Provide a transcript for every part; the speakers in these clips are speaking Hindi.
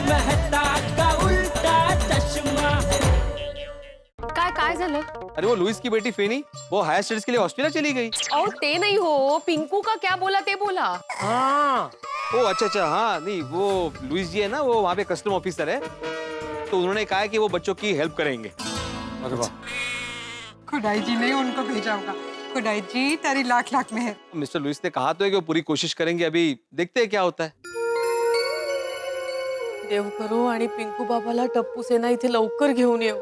मेहता का उल्टा चश्मा। काय झालं? अरे वो लुईस की बेटी फेनी वो हायर स्टडीज के लिए ऑस्ट्रेलिया चली गई। और ते नहीं हो, पिंकू का क्या बोला ते बोला। हाँ ओ अच्छा हाँ नहीं वो लुईस जी है ना, वो वहाँ पे कस्टम ऑफिसर है, तो उन्होंने कहा है कि वो बच्चों की हेल्प करेंगे। अरे वाह। खुदाई जी ने उनको भेजा होगा। खुदाई जी तेरी लाख लाख में है। मिस्टर लुईस ने कहा तो है कि वो पूरी कोशिश करेंगे, अभी देखते हैं क्या होता है। देव करो आणि पिंकू बाबाला टप्पू सेना इथे लवकर घेऊन येऊ।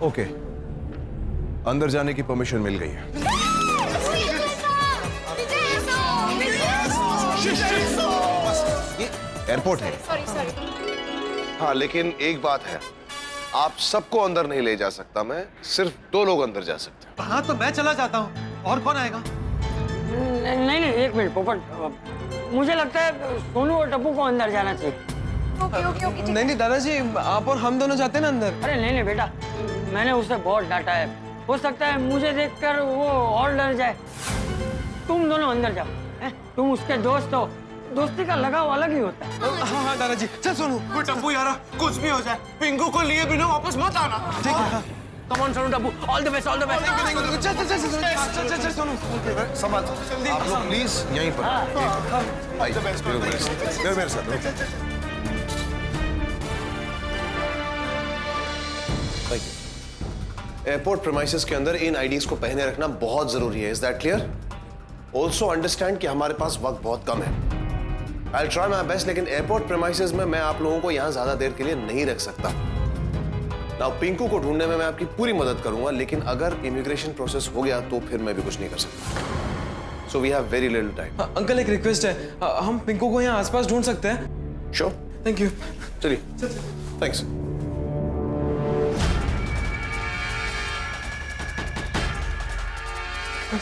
ओके, अंदर जाने की परमिशन मिल गई है। ये एयरपोर्ट है। हाँ लेकिन एक बात है, आप सबको अंदर नहीं ले जा सकता मैं, सिर्फ 2 लोग अंदर जा सकते हैं। हाँ तो मैं चला जाता हूँ, और कौन आएगा? नहीं एक मिनट पोपट, मुझे लगता है सोनू और टप्पू को अंदर जाना चाहिए। ओके नहीं दादाजी, आप और हम दोनों जाते हैं ना अंदर। अरे नहीं बेटा, मैंने उसे बहुत डांटा है, हो सकता है मुझे देखकर वो और डर जाए। तुम दोनों अंदर जाओ, तुम उसके दोस्त हो, दोस्ती का लगाव अलग ही होता है। हाँ दादाजी, चल सोनू। वो टप्पू यारा कुछ भी हो जाए, पिंकू को लिए बिना वापस मत आना। ठीक है। Come on Sonu Tappu, all the best, all the best. चल सोनू। समाज आप लोग प्लीज यहीं पर आइए, मेरे साथ। एयरपोर्ट प्रीमाइसेस के अंदर इन आईडीज को पहने रखना बहुत जरूरी है। Is that clear? Also understand कि हमारे पास वक्त बहुत कम है। आई ट्राई माई बेस्ट, लेकिन एयरपोर्ट प्रीमाइसेस में मैं आप लोगों को यहाँ ज्यादा देर के लिए नहीं रख सकता। नाउ पिंकू को ढूंढने में मैं आपकी पूरी मदद करूंगा, लेकिन अगर इमिग्रेशन प्रोसेस हो गया तो फिर मैं भी कुछ नहीं कर सकता। So we have very little time. Uncle एक रिक्वेस्ट है, हम पिंकू को यहाँ आसपास ढूंढ सकते हैं? श्योर। Thank you. चलिए, थैंक्स।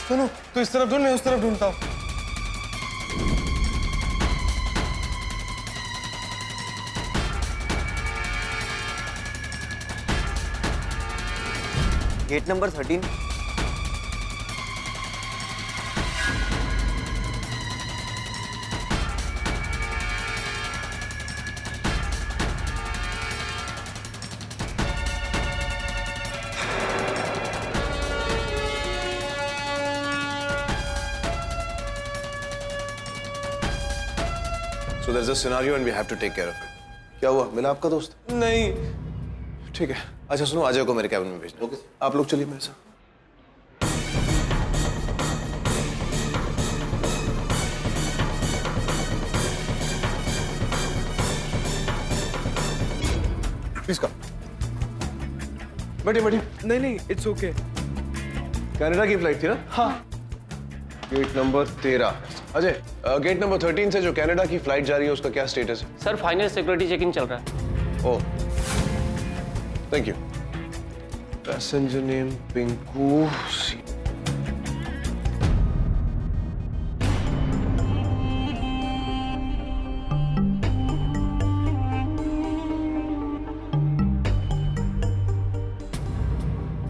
सुनो, तू इस तरफ ढूंढ, मैं उस तरफ ढूंढता हूँ। Gate number 13। So there's a scenario and we have to take care of it. क्या हुआ? मिला आपका दोस्त? नहीं। ठीक है। अच्छा सुनो, अजय को मेरे कैबिन में भेजना। ओके। आप लोग चलिए मेरे साथ। Please come. बैठिए। नहीं, इट्स ओके। कनाडा की फ्लाइट थी ना? हाँ। Gate number 13। Ajay, gate number 13 से जो कनाडा की फ्लाइट जा रही है उसका क्या स्टेटस है? सर फाइनल सिक्योरिटी चेकिंग चल रहा है। Oh, thank you. Passenger name Pinku.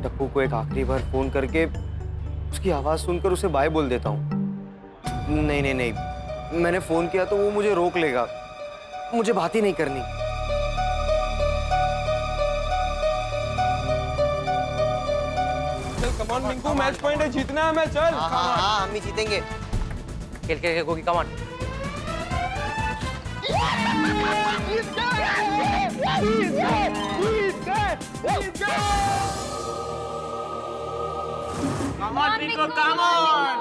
Tappu को एक आखिरी बार फोन करके उसकी आवाज सुनकर उसे बाय बोल देता हूँ। नहीं, मैंने फोन किया तो वो मुझे रोक लेगा, मुझे बात ही नहीं करनी। चल come on Pinku, match point है, जीतना है। मैं चल। हाँ हम ही जीतेंगे। खेल Gogi, come on. Come on, Pico, come on!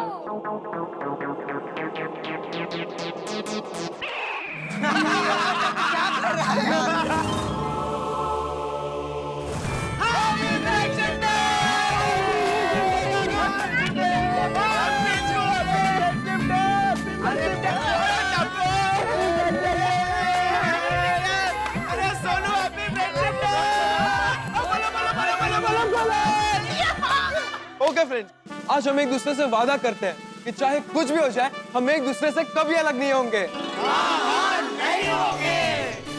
Okay friend, आज हम एक दूसरे से वादा करते हैं कि चाहे कुछ भी हो जाए, हम एक दूसरे से कभी अलग नहीं होंगे। नहीं होंगे।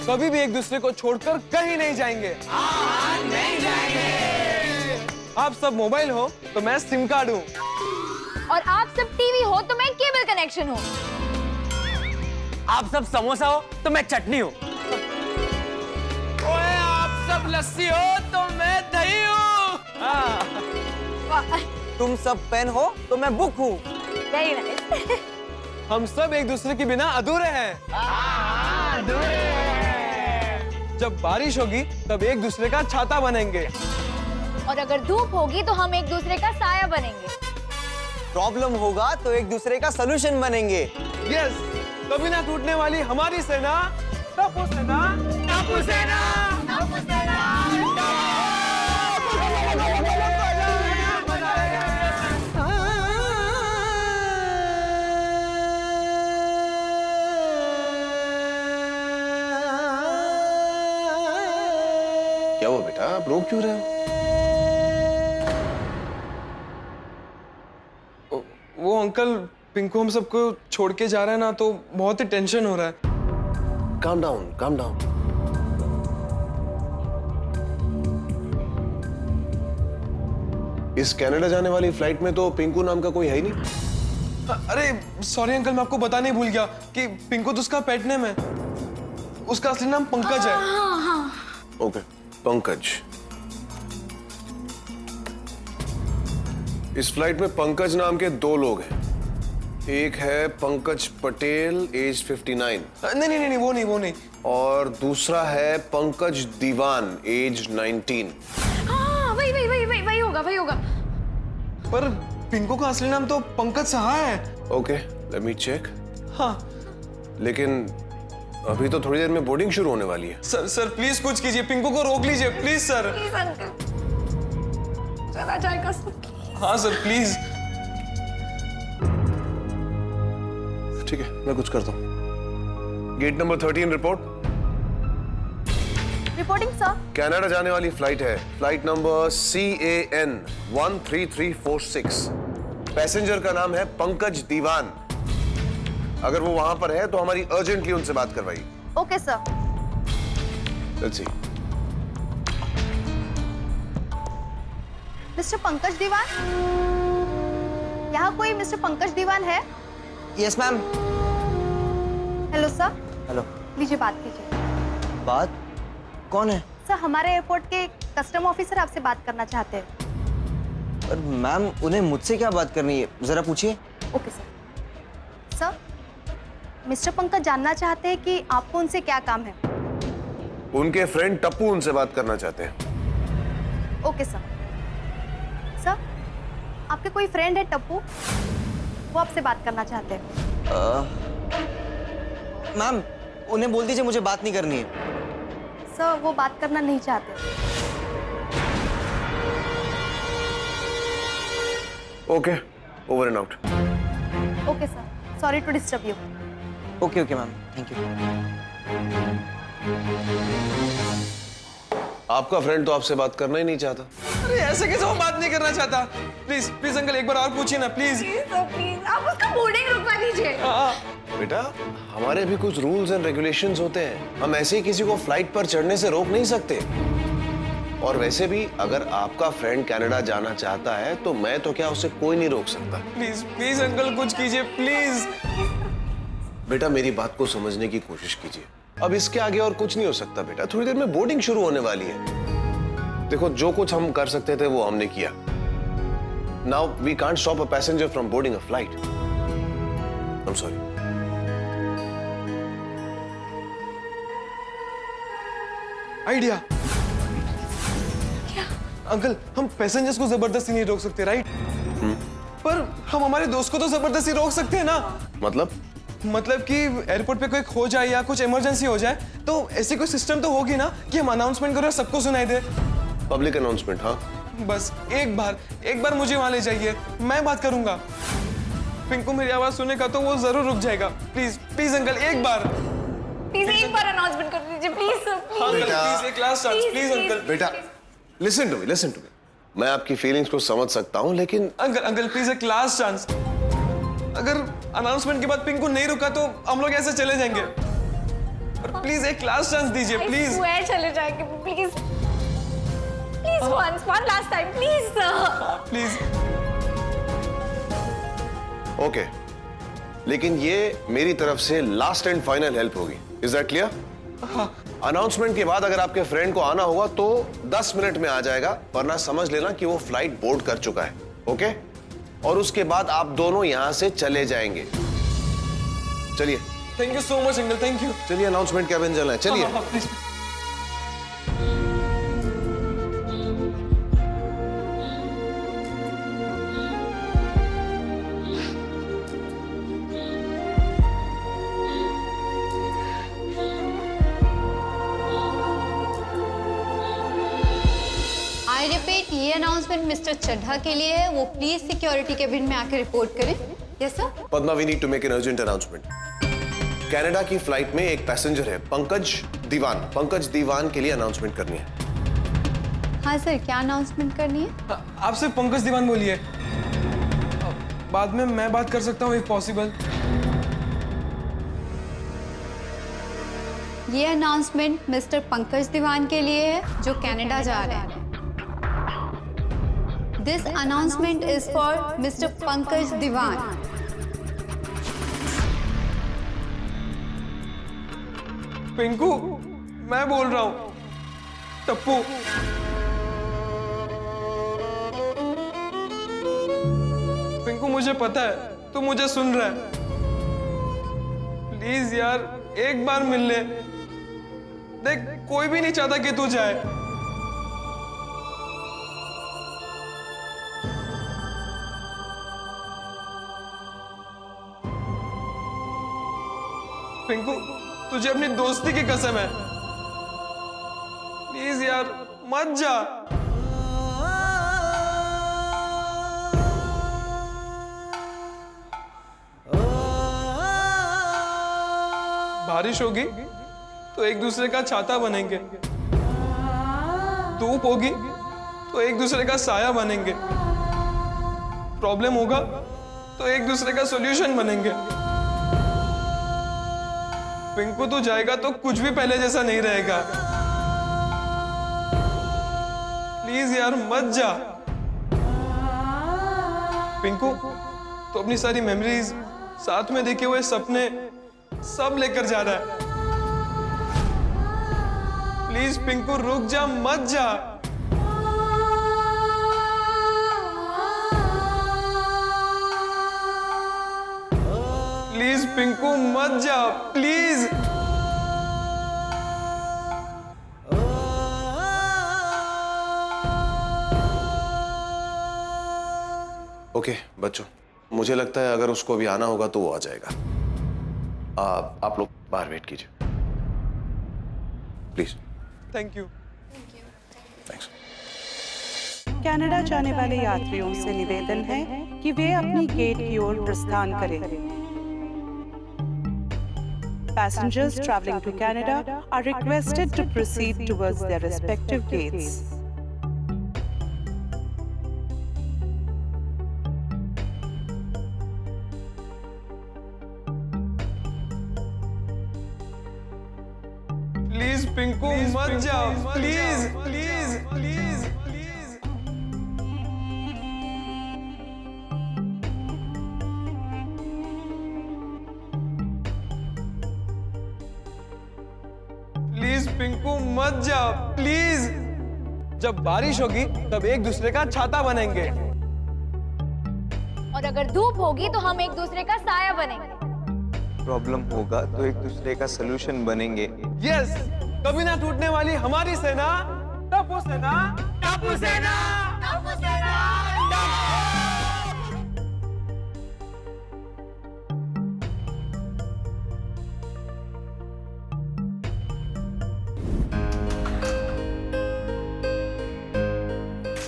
कभी भी एक दूसरे को छोड़कर कहीं नहीं जाएंगे। नहीं जाएंगे। आप सब मोबाइल हो तो मैं सिम कार्ड हूँ, और आप सब टीवी हो तो मैं केबल कनेक्शन हूँ। आप सब समोसा हो तो मैं चटनी हूँ। ओए आप सब लस्सी हो तो मैं दही हूँ। तुम सब पेन हो तो मैं बुक हूँ। Very nice. हम सब एक दूसरे के बिना अधूरे हैं। जब बारिश होगी तब एक दूसरे का छाता बनेंगे। और अगर धूप होगी तो हम एक दूसरे का साया बनेंगे। प्रॉब्लम होगा तो एक दूसरे का सलूशन बनेंगे। यस, कभी ना टूटने वाली हमारी सेना, टप्पू सेना, टप्पू सेना, टप्पू सेना। क्या हुआ बेटा, आप रो क्यों रहे हो? वो अंकल पिंकू हम सबको छोड़ के जा रहा है ना, तो बहुत ही टेंशन हो रहा है। Calm down, calm down. इस कनाडा जाने वाली फ्लाइट में तो पिंकू नाम का कोई है ही नहीं। अरे सॉरी अंकल, मैं आपको बताने ही भूल गया कि पिंकू तो उसका पेट नेम है। उसका असली नाम पंकज है। ओके, पंकज। इस फ्लाइट में पंकज नाम के 2 लोग हैं। एक है पंकज पटेल, एज 59। नहीं, वो नहीं। और दूसरा है पंकज दीवान, एज 19। हाँ, वही होगा। पर पिंकू का असली नाम तो पंकज सहा है। Okay, let me check. हाँ लेकिन अभी तो थोड़ी देर में बोर्डिंग शुरू होने वाली है। सर प्लीज कुछ कीजिए, पिंकू को रोक लीजिए प्लीज सर। प्लीज अंकल, चला जाएगा सब। हाँ सर प्लीज। ठीक है, मैं कुछ करता हूँ। Gate number 13 report. Reporting sir. Canada जाने वाली फ्लाइट है, फ्लाइट नंबर CAN 13346। पैसेंजर का नाम है पंकज दीवान। अगर वो वहां पर है तो हमारी अर्जेंटली उनसे बात करवाइए। Okay sir. Let's see. Mister Pankaj Diwan, यहाँ कोई मिस्टर पंकज दीवान है? Yes ma'am. Hello sir. Hello. लीजिए बात कीजिए। बात? कौन है? सर, हमारे एयरपोर्ट के कस्टम ऑफिसर आपसे बात करना चाहते हैं। पर मैम, उन्हें मुझसे क्या बात करनी है, जरा पूछिए। Okay sir. Sir, mister Pankaj जानना चाहते हैं कि आपको उनसे क्या काम है। उनके फ्रेंड टप्पू उनसे बात करना चाहते हैं। Okay sir. सर, आपके कोई फ्रेंड है टप्पू, वो आपसे बात करना चाहते हैं। मैम, उन्हें बोल दीजिए मुझे बात नहीं करनी है। सर, वो बात करना नहीं चाहते। Okay, over and out. Okay sir, sorry to disturb you. Okay ma'am, thank you. आपका फ्रेंड तो आपसे बात करना ही नहीं चाहता। अरे ऐसे कैसे वो बात नहीं करना चाहता? प्लीज अंकल एक बार और पूछिए ना प्लीज। प्लीज आप उसका बोर्डिंग रुकवा दीजिए। बेटा, हमारे भी कुछ रूल्स एंड रेगुलेशंस होते हैं। हम ऐसे ही किसी को फ्लाइट पर चढ़ने से रोक नहीं सकते। और वैसे भी अगर आपका फ्रेंड कनाडा जाना चाहता है तो मैं तो क्या, उसे कोई नहीं रोक सकता। प्लीज अंकल कुछ कीजिए प्लीज। बेटा, मेरी बात को समझने की कोशिश कीजिए। अब इसके आगे और कुछ नहीं हो सकता बेटा। थोड़ी देर में बोर्डिंग शुरू होने वाली है। देखो, जो कुछ हम कर सकते थे वो हमने किया। Now we can't stop a passenger from boarding a flight. I am sorry. Idea. Uncle, हम पैसेंजर्स को जबरदस्ती नहीं रोक सकते, राइट? पर हम हमारे दोस्त को तो जबरदस्ती रोक सकते हैं ना। मतलब कि एयरपोर्ट पे कोई खो जाए या कुछ इमरजेंसी हो जाए तो ऐसी कोई सिस्टम तो होगी ना कि हम अनाउंसमेंट करें और सबको सुनाई दे। Public announcement. हाँ, बस एक बार मुझे वहां ले जाइए, मैं बात करूंगा। पिंकू मेरी आवाज सुनेगा तो वो जरूर रुक जाएगा। प्लीज अंकल, एक बार एक बार अनाउंसमेंट कर दीजिए प्लीज सर। प्लीज एक लास्ट चांस प्लीज अंकल। बेटा, लिसन टू मी। मैं आपकी फीलिंग्स को समझ सकता हूं, लेकिन अंकल प्लीज एक लास्ट चांस। अगर अनाउंसमेंट के बाद पिंकू नहीं रुका तो हम लोग ऐसे चले जाएंगे। पर प्लीज एक लास्ट चांस दीजिए प्लीज। चले जाएंगे please. One last time please sir. Please. Okay, लेकिन ये मेरी तरफ से लास्ट एंड फाइनल हेल्प होगी। Is that clear? अनाउंसमेंट के बाद अगर आपके फ्रेंड को आना होगा तो 10 मिनट में आ जाएगा, वरना समझ लेना कि वो फ्लाइट बोर्ड कर चुका है। ओके? और उसके बाद आप दोनों यहां से चले जाएंगे। चलिए। Thank you so much uncle, thank you. चलिए अनाउंसमेंट कैबिन चलना है, चलिए। प्लीज। आई रिपीट, ये अनाउंसमेंट मिस्टर चड्ढा के लिए है। वो प्लीज सिक्योरिटी केबिन में आकर रिपोर्ट करें। Yes sir. Padma, we need to make an urgent announcement. Canada की फ्लाइट में एक पैसेंजर है, पंकज दीवान। पंकज दीवान के लिए अनाउंसमेंट करनी है। हाँ सर, क्या अनाउंसमेंट करनी है? आपसे पंकज दीवान बोलिए। बाद में मैं बात कर सकता हूँ इफ पॉसिबल। ये अनाउंसमेंट मिस्टर पंकज दीवान के लिए है जो कनाडा जा रहे हैं। This announcement is for mister Pankaj Diwan. Pinku, मैं बोल रहा हूं। टप्पू। पिंकू, मुझे पता है तू मुझे सुन रहा है। प्लीज यार, एक बार मिल ले। देख, कोई भी नहीं चाहता कि तू जाए। पिंकू, तुझे अपनी दोस्ती की कसम है। प्लीज यार, मत जा। बारिश होगी तो एक दूसरे का छाता बनेंगे, धूप होगी तो एक दूसरे का साया बनेंगे, प्रॉब्लम होगा तो एक दूसरे का सॉल्यूशन बनेंगे। पिंकू, तू जाएगा तो कुछ भी पहले जैसा नहीं रहेगा। प्लीज यार, मत जा। पिंकू, तो अपनी सारी मेमोरीज, साथ में देखे हुए सपने सब लेकर जा रहा है। प्लीज पिंकू, रुक जा, मत जा। प्लीज पिंकू, मत जा, प्लीज। ओके बच्चों, मुझे लगता है अगर उसको अभी आना होगा तो वो आ जाएगा। आप लोग बाहर वेट कीजिए please. Thank you. Thanks. Canada जाने वाले यात्रियों से निवेदन है कि वे अपनी गेट की ओर प्रस्थान करें। Passengers traveling to Canada are requested to proceed towards their respective gates. Please Pinku, मत जाओ। Please please please please. Please Pinku, मत जाओ, प्लीज। जब बारिश होगी तब एक दूसरे का छाता बनेंगे, और अगर धूप होगी तो हम एक दूसरे का साया बनेंगे। प्रॉब्लम होगा तो एक दूसरे का सलूशन बनेंगे। यस, कभी ना टूटने वाली हमारी सेना, टप्पू सेना, टप्पू सेना, टप्पू सेना,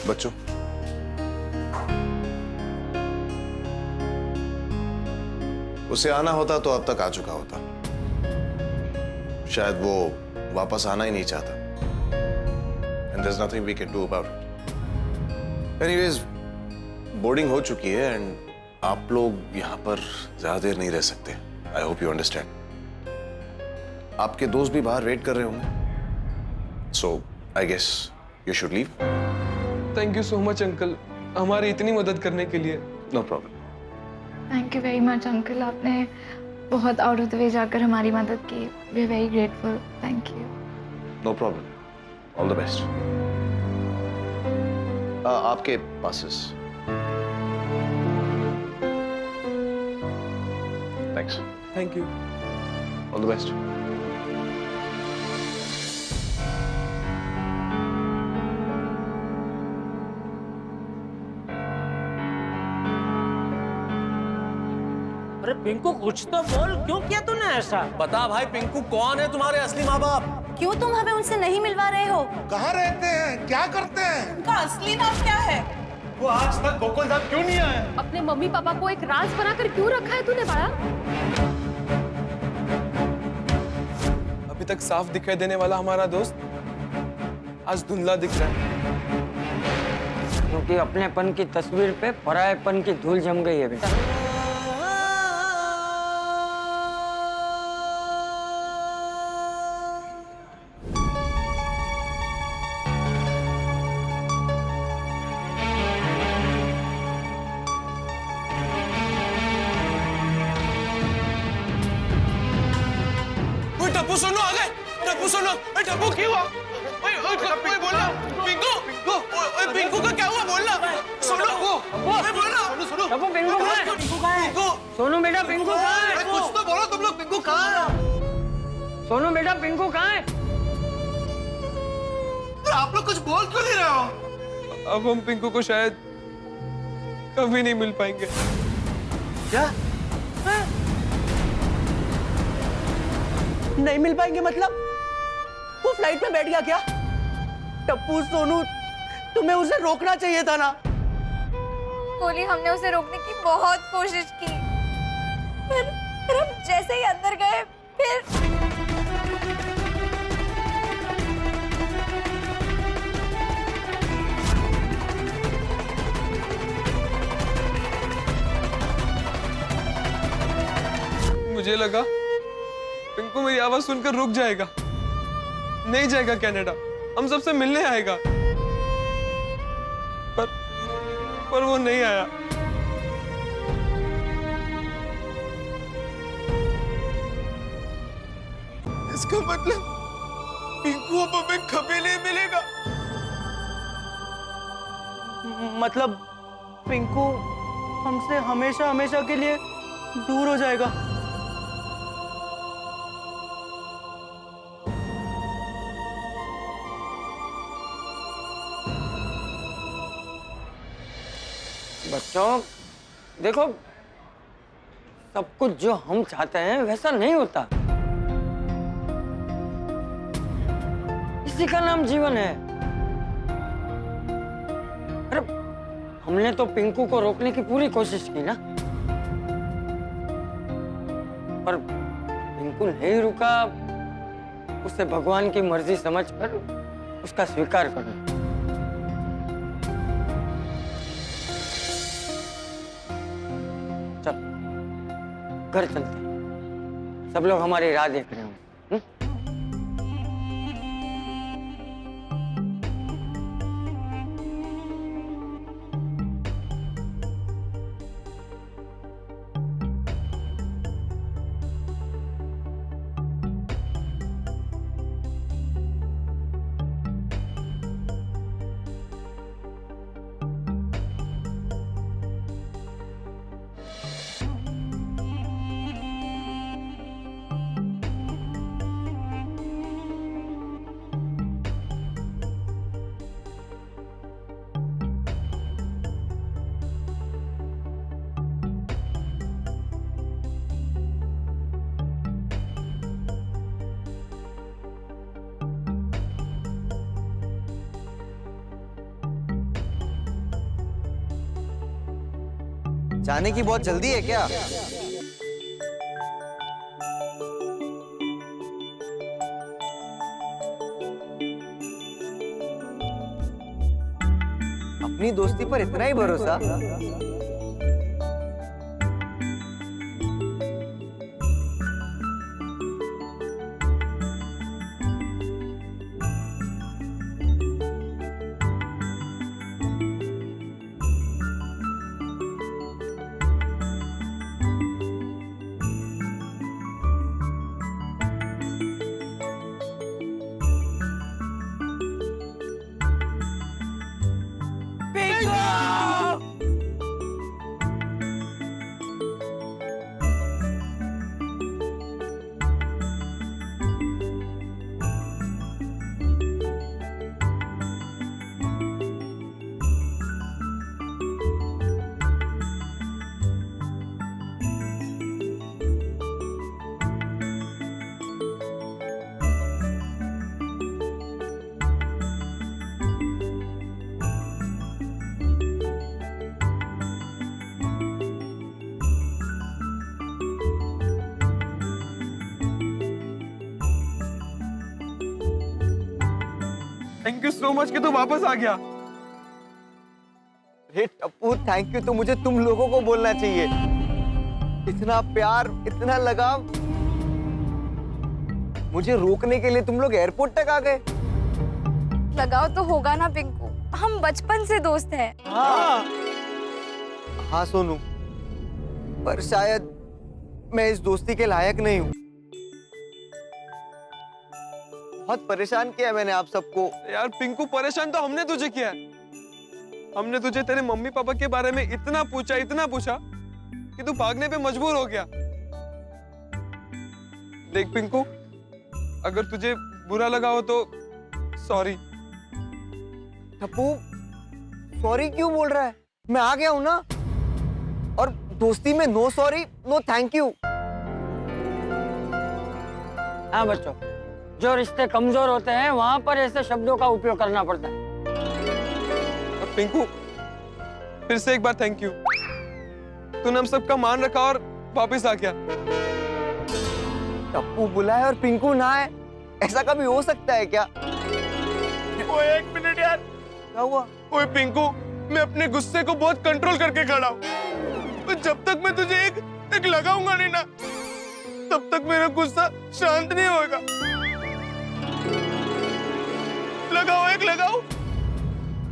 बच्चों, उसे आना होता तो अब तक आ चुका होता। शायद वो वापस आना ही नहीं चाहता। And there's nothing we can do about it. Anyways, boarding हो चुकी है एंड आप लोग यहाँ पर ज्यादा देर नहीं रह सकते। I hope you understand. आपके दोस्त भी बाहर वेट कर रहे होंगे। So, I guess you should leave. Thank you so much uncle, हमारी इतनी मदद करने के लिए। No problem. Thank you very much uncle, आपने बहुत आउट ऑफ द वे जाकर हमारी मदद की। We are very grateful, thank you. No problem, all the best. आपके passes. Thanks. Thank you. All the best. अरे पिंकू कुछ तो बोल, क्यों किया तूने ऐसा? बता भाई, पिंकू कौन है तुम्हारे असली माँ बाप? क्यों तुम हमें उनसे नहीं मिलवा रहे हो? कहाँ रहते हैं, क्या करते हैं? उनका असली नाम क्या है? वो आज तक गोकुलधाम क्यों नहीं आए? अपने मम्मी पापा को एक राज बनाकर क्यों रखा है तूने बड़ा? अभी तक साफ दिखाई देने वाला हमारा दोस्त आज धुंधला दिख रहा है। क्योंकि अपनेपन की तस्वीर पे परायेपन की धूल जम गई है बेटा। टप्पू सोनू आ गए। टप्पू सोनू, टप्पू क्या हुआ? ओए बोलना, पिंकू, ओए पिंकू का क्या हुआ बोलना? सोनू, ओए बोलना, सोनू, टप्पू पिंकू कहाँ है? पिंकू, सोनू बेटा पिंकू कहाँ है? कुछ तो बोलो तुम लोग, पिंकू कहाँ है? सोनू बेटा पिंकू कहाँ है? आप लोग कुछ बोल क्यों नहीं रहे हो? अब हम पिंकू को शायद कभी नहीं मिल पाएंगे। क्या? नहीं मिल पाएंगे मतलब? वो फ्लाइट में बैठ गया क्या? टप्पू सोनू, तुम्हें उसे रोकना चाहिए था ना। कोहली, हमने उसे रोकने की बहुत कोशिश की, पर हम जैसे ही अंदर गए फिर मुझे लगा पिंकू मेरी आवाज सुनकर रुक जाएगा, नहीं जाएगा कनाडा, हम सबसे मिलने आएगा, पर वो नहीं आया। इसका मतलब पिंकू अब हमें कभी नहीं मिलेगा। मतलब पिंकू हमसे हमेशा हमेशा के लिए दूर हो जाएगा। बच्चों देखो, सब कुछ जो हम चाहते हैं वैसा नहीं होता। इसी का नाम जीवन है। अरे हमने तो पिंकू को रोकने की पूरी कोशिश की ना, पर पिंकू नहीं रुका। उसे भगवान की मर्जी समझकर उसका स्वीकार करो। चल घर चलते हैं, सब लोग हमारी राह देख रहे हैं। जाने की बहुत जल्दी है क्या? अपनी दोस्ती पर इतना ही भरोसा? थैंक यू सो मच कि तू वापस आ गया। अरे टप्पू, थैंक यू तो मुझे तुम लोगों को बोलना चाहिए। इतना प्यार, इतना लगाव, मुझे रोकने के लिए तुम लोग एयरपोर्ट तक आ गए। लगाव तो होगा ना पिंकू, हम बचपन से दोस्त हैं। हाँ सोनू, पर शायद मैं इस दोस्ती के लायक नहीं हूँ। बहुत परेशान किया मैंने आप सबको। यार पिंकू, परेशान तो हमने तुझे किया है। हमने तुझे तेरे मम्मी पापा के बारे में इतना पूछा कि तू भागने पे मजबूर हो गया। देख पिंकू, अगर तुझे बुरा लगा हो तो सॉरी। टप्पू, सॉरी क्यों बोल रहा है? मैं आ गया हूं ना। और दोस्ती में no sorry, no thank you. हाँ बच्चों, जो रिश्ते कमजोर होते हैं वहां पर ऐसे शब्दों का उपयोग करना पड़ता है। और पिंकू, फिर से एक बार थैंक यू। तूने हम सबका मान रखा और वापस आ गया। टप्पू बुलाए और पिंकू ना आए, ऐसा कभी हो सकता है क्या? ओए एक मिनट यार, क्या हुआ? ओए पिंकू, मैं अपने गुस्से को बहुत कंट्रोल करके खड़ा हूँ। जब तक मैं तुझे एक लगाऊंगा नहीं ना, तब तक मेरा गुस्सा शांत नहीं होगा। लगाओ, एक लगाओ।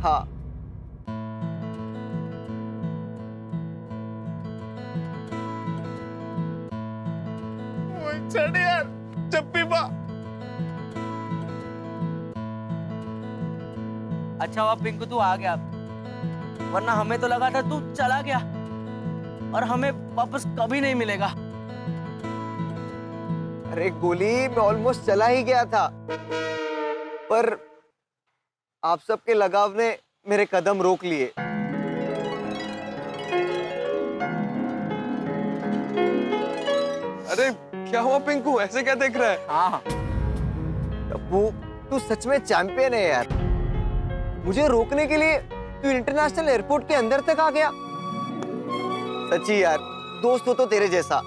हाँ। ओए चल यार, चप्पी बा। अच्छा हुआ पिंकू तू आ गया, वरना हमें तो लगा था तू चला गया और हमें वापस कभी नहीं मिलेगा। अरे गोली, मैं ऑलमोस्ट चला ही गया था, पर आप सबके लगाव ने मेरे कदम रोक लिए। अरे क्या हुआ पिंकू, ऐसे क्या देख रहा है? हाँ टप्पू, तू सच में चैंपियन है यार। मुझे रोकने के लिए तू इंटरनेशनल एयरपोर्ट के अंदर तक आ गया। सच्ची यार, दोस्त हो तो तेरे जैसा।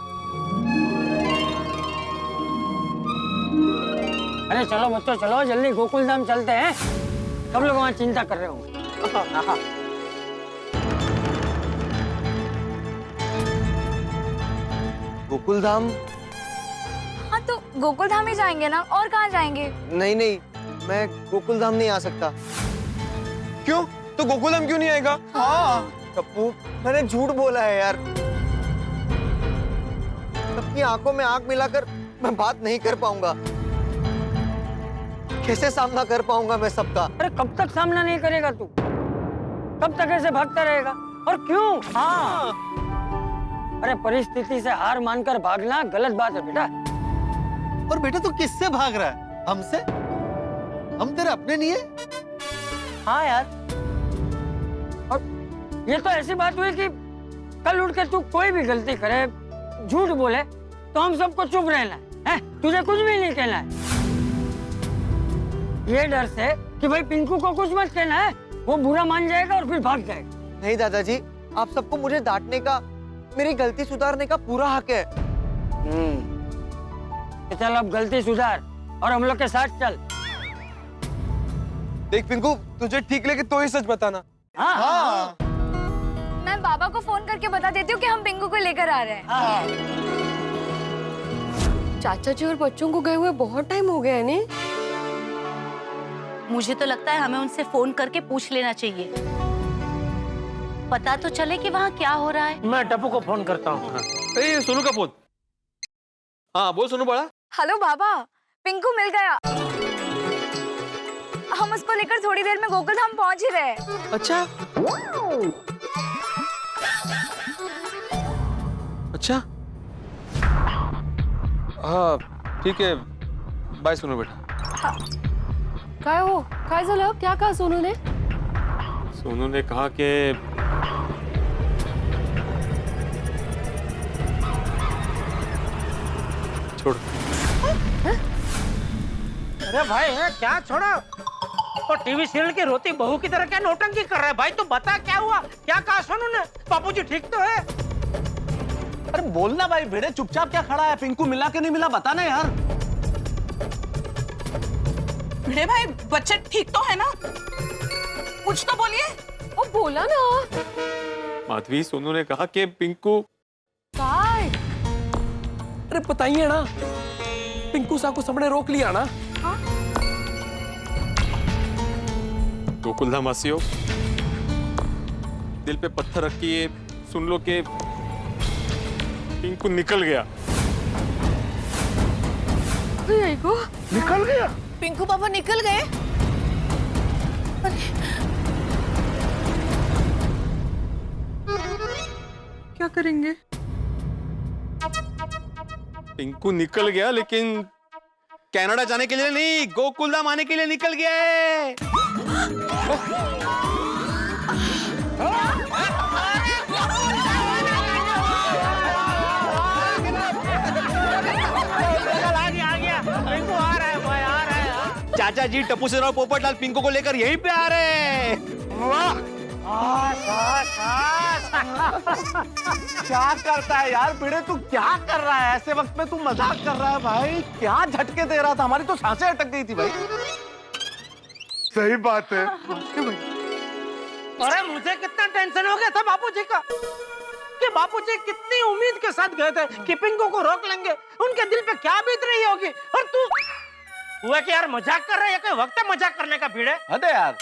अरे चलो बच्चों, चलो जल्दी गोकुल धाम चलते हैं। सब लोग वहाँ चिंता कर रहे होंगे। गोकुल धाम? हाँ तो गोकुल धाम ही जाएंगे ना, और कहाँ जाएंगे? नहीं नहीं, मैं गोकुल धाम नहीं आ सकता। क्यों? तो गोकुल धाम क्यों नहीं आएगा? हाँ टप्पू, मैंने झूठ बोला है यार। सबकी आंखों में आंख मिलाकर मैं बात नहीं कर पाऊंगा। कैसे सामना कर पाऊंगा मैं सबका? अरे कब तक सामना नहीं करेगा तू? कब तक ऐसे भागता रहेगा? और क्यों? हाँ, अरे परिस्थिति से हार मानकर भागना गलत बात है बेटा। और बेटा तू किससे भाग रहा है? हमसे? हम तेरे अपने नहीं है? हाँ यार। और ये तो ऐसी बात हुई कि कल उठ के तू कोई भी गलती करे, झूठ बोले, तो हम सबको चुप रहना है, तुझे कुछ भी नहीं कहना है। ये डर से कि भाई पिंकू को कुछ मत कहना है, वो बुरा मान जाएगा और फिर भाग जाएगा। नहीं दादाजी, आप सबको मुझे डांटने का, मेरी गलती सुधारने का पूरा हक है। तो चल अब गलती सुधार और हम लोग के साथ चल। देख पिंकू, तुझे ठीक लगे तो ही सच बताना। हाँ। मैं बाबा को फोन करके बता देती हूँ कि हम पिंकू को लेकर आ रहे हैं। चाचा जी और बच्चों को गए हुए बहुत टाइम हो गया है नहीं? मुझे तो लगता है हमें उनसे फोन करके पूछ लेना चाहिए, पता तो चले कि वहाँ क्या हो रहा है। मैं टप्पू को फोन करता हूँ। सोनू का फोन। हाँ बोल सोनू बड़ा। हेलो बाबा, पिंकू मिल गया। हम उसको लेकर थोड़ी देर में गोकुल धाम पहुंच ही रहे हैं। अच्छा अच्छा, हाँ ठीक है, बाय सोनू बेटा। काय हो? काय झालं? क्या कहा सोनू ने? सोनू ने कहा कि छोड़। अरे भाई क्या छोड़ो? और टीवी सीरियल की रोती बहू की तरह क्या नौटंकी कर रहा है भाई? तू बता क्या हुआ? क्या कहा सोनू ने? बापूजी ठीक तो है? अरे बोलना भाई, भिड़े चुपचाप क्या खड़ा है? पिंकू मिला कि नहीं मिला बता ना यार। भिड़े भाई बच्चे ठीक तो है ना? कुछ तो बोलिए। वो बोला ना। माधवी, सोनू ने कहा कि पिंकू। काय? अरे बताइए ना, पिंकू सा को सबने रोक लिया ना। गोकुलधाम वासियों, दिल पे पत्थर रखिए, सुन लो कि पिंकू निकल गया। निकल गया? पिंकू पापा निकल गए? क्या करेंगे? पिंकू निकल गया, लेकिन कनाडा जाने के लिए नहीं, गोकुलधाम आने के लिए निकल गया है। चाचा जी, टप्पू सेना और पोपटलाल पिंकू को लेकर यहीं पे आ रहे हैं। वाह! क्या करता है यार भिड़े, तू क्या कर रहा है? ऐसे वक्त में तू मजाक कर रहा है भाई? क्या झटके दे रहा था? हमारी तो सांसें अटक गई थी भाई। सही बात है। अरे मुझे कितना टेंशन हो गया था बापूजी का कि बापूजी कितनी उम्मीद के साथ गए थे कि पिंकू को रोक लेंगे, उनके दिल पे क्या बीत रही होगी। और तू हुआ कि यार मजाक कर रहा है, कोई वक्त है मजाक करने का भिड़े? अरे यार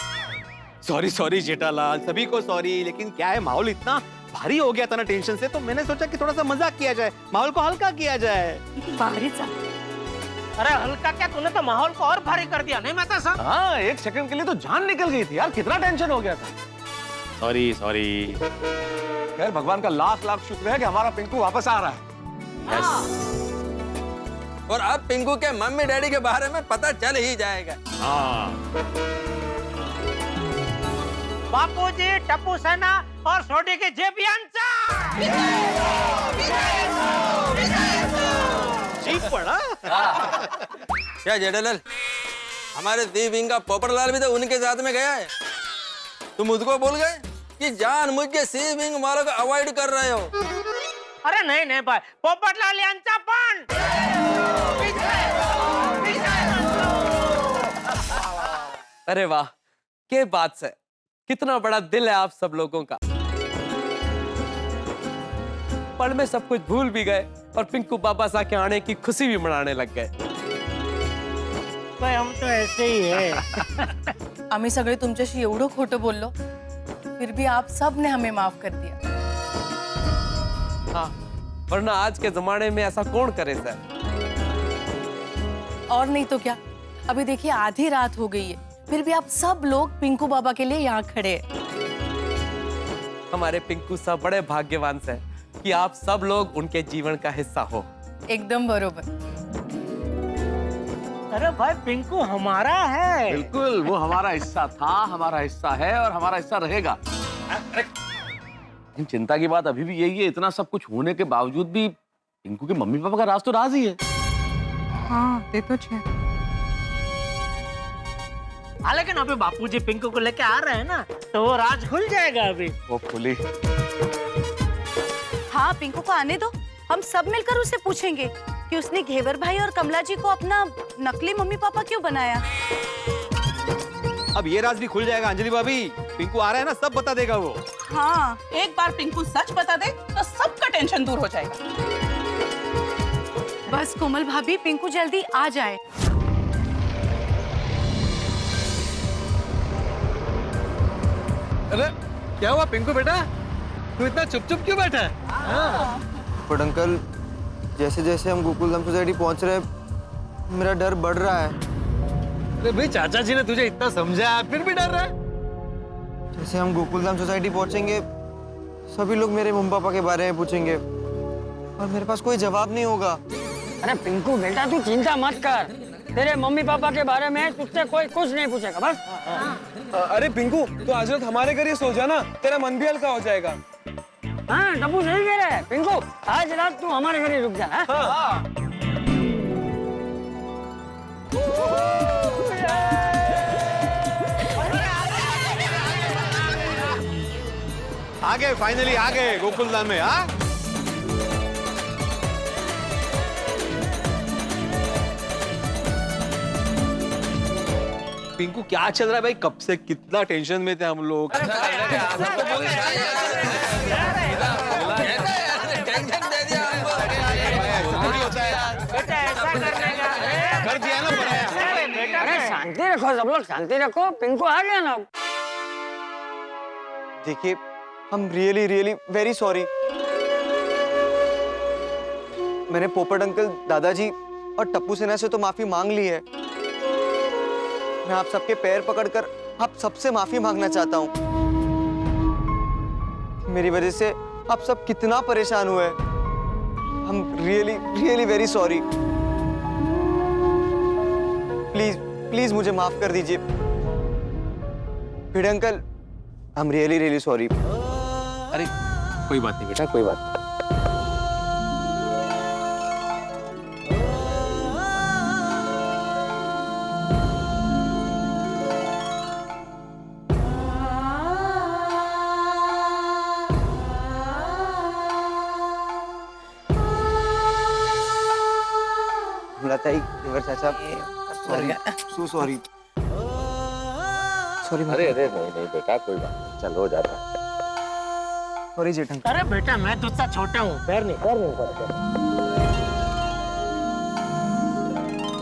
सॉरी सॉरी जेठालाल, सभी को सॉरी, लेकिन क्या है, माहौल इतना भारी हो गया था ना टेंशन से, तो मैंने सोचा कि थोड़ा सा मजाक किया जाए, माहौल को हल्का किया जाए। भारी सा। अरे हल्का क्या, तूने तो माहौल को और भारी कर दिया, नहीं मेहता साहब? हाँ, एक सेकंड के लिए तो जान निकल गई थी यार, कितना टेंशन हो गया था। Sorry sorry. यार भगवान का लाख लाख शुक्र है कि हमारा पिंकू वापस आ रहा है। और अब पिंकू के मम्मी डैडी के बारे में पता चल ही जाएगा। बापूजी, टप्पू सेना और सोडी के जेबियांचा। जीत पड़ा। क्या जेठालाल, हमारे दी विंग का पोपटलाल भी तो उनके साथ में गया है। तुम मुझको बोल गए कि जानबूझ के सी विंग वालों को अवॉइड कर रहे हो। अरे नहीं नहीं भाई, पोपटलाल यांचा पण। अरे वाह, क्या बात है, कितना बड़ा दिल है आप सब लोगों का। पल में सब कुछ भूल भी गए और पिंकू बाबा सा के आने की खुशी भी मनाने लग गए। भाई हम तो ऐसे ही है। आम्ही सगळे तुमच्याशी एवढं खोटं बोललो, फिर भी आप सब ने हमें माफ कर दिया। हाँ, वरना आज के जमाने में ऐसा कौन करे सर। और नहीं तो क्या, अभी देखिए आधी रात हो गई है, फिर भी आप सब लोग पिंकू बाबा के लिए यहाँ खड़े हैं। हमारे पिंकू साहब बड़े भाग्यवान से कि आप सब लोग उनके जीवन का हिस्सा हो। एकदम बरोबर। अरे भाई पिंकू हमारा है। बिल्कुल, वो हमारा हिस्सा था, हमारा हिस्सा है और हमारा हिस्सा रहेगा। चिंता की बात अभी भी यही है, इतना सब कुछ होने के बावजूद भी पिंकू के मम्मी पापा का राज तो राज ही है। हाँ, ते तो छे। लेकिन अभी बापूजी पिंकू को लेके आ रहे हैं ना, तो वो राज खुल जाएगा अभी। वो खुली। हाँ, पिंकू को आने दो, हम सब मिलकर उसे पूछेंगे कि उसने घेवर भाई और कमला जी को अपना नकली मम्मी पापा क्यों बनाया। अब ये राज भी खुल जाएगा अंजलि भाभी, पिंकू आ रहा है ना, सब बता देगा वो। हाँ, एक बार पिंकू सच बता दे तो सबका टेंशन दूर हो जाएगा। बस कोमल भाभी, पिंकू जल्दी आ जाए। अरे क्या हुआ पिंकू बेटा, तू इतना चुप चुप क्यों बैठा है? बट अंकल, जैसे जैसे हम गोकुलधाम सोसाइटी पहुंच रहे हैं, मेरा डर बढ़ रहा है। अरे भाई, चाचा जी ने तुझे इतना समझाया, फिर भी डर रहा है? जैसे हम गोकुलधाम सोसाइटी पहुंचेंगे, सभी लोग मेरे मम्मी पापा के बारे में पूछेंगे और मेरे पास कोई जवाब नहीं होगा। अरे पिंकू बेटा, तू चिंता मत कर, तेरे मम्मी पापा के बारे में तुझसे कोई कुछ नहीं पूछेगा, बस। अरे पिंकू, तो आज रात हमारे घर ही सो जाना, तेरा मन भी हल्का हो जाएगा। हाँ, टप्पू सही कह रहा है। पिंकू, आज रात तू हमारे घर ही रुक जा। हाँ? आ गए, फाइनली आ गए गोकुलधाम में। हाँ, पिंकू क्या चल रहा है भाई? कब से कितना टेंशन में थे हम लोग। कर दिया ना बेटा। अरे शांति रखो सब लोग, शांति रखो। पिंकू आ गया ना। देखिए, हम रियली रियली वेरी सॉरी। मैंने पोपट अंकल, दादाजी और टप्पू सेना से तो माफी मांग ली है। मैं आप सबके पैर पकड़कर आप सबसे माफी मांगना चाहता हूँ। मेरी वजह से आप सब कितना परेशान हुए। हम really really very sorry. Please please मुझे माफ कर दीजिए। Bhide uncle, I am really really sorry. अरे कोई बात नहीं बेटा, कोई बात नहीं। मुलाताई, देवर चाचा, सॉरी, सो सॉरी। सॉरी। अरे अरे नहीं नहीं बेटा, कोई बात नहीं, चल हो जाता है। सॉरी जेठ अंकल। अरे बेटा, मैं तुझसे छोटा हूँ, पैर नहीं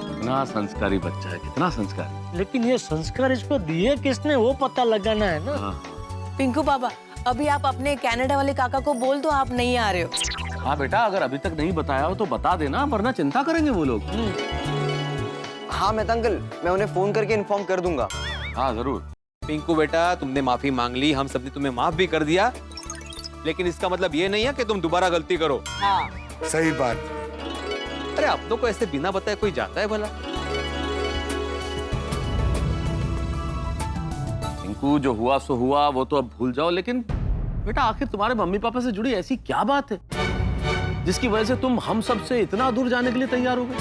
कितना संस्कारी बच्चा है, कितना संस्कारी। लेकिन ये संस्कार इसको दिए किसने, वो पता लगाना है ना। पिंकू बाबा, अभी आप अपने कनाडा वाले काका को बोल दो आप नहीं आ रहे हो। हाँ बेटा, अगर अभी तक नहीं बताया हो तो बता देना, वरना चिंता करेंगे वो लोग। हाँ मेहता अंकल, मैं उन्हें फोन करके इन्फॉर्म कर दूंगा। हाँ जरूर। पिंकू बेटा, तुमने माफी मांग ली, हम सबने तुम्हें माफ भी कर दिया, लेकिन इसका मतलब ये नहीं है कि तुम दोबारा गलती करो। हाँ। सही बात। अरे अपनों को ऐसे बिना बताए कोई जाता है भला? पिंकू, जो हुआ सो हुआ, वो तो अब भूल जाओ। लेकिन बेटा, आखिर तुम्हारे मम्मी पापा से जुड़ी ऐसी क्या बात है जिसकी वजह से तुम हम सब से इतना दूर जाने के लिए तैयार हो गए?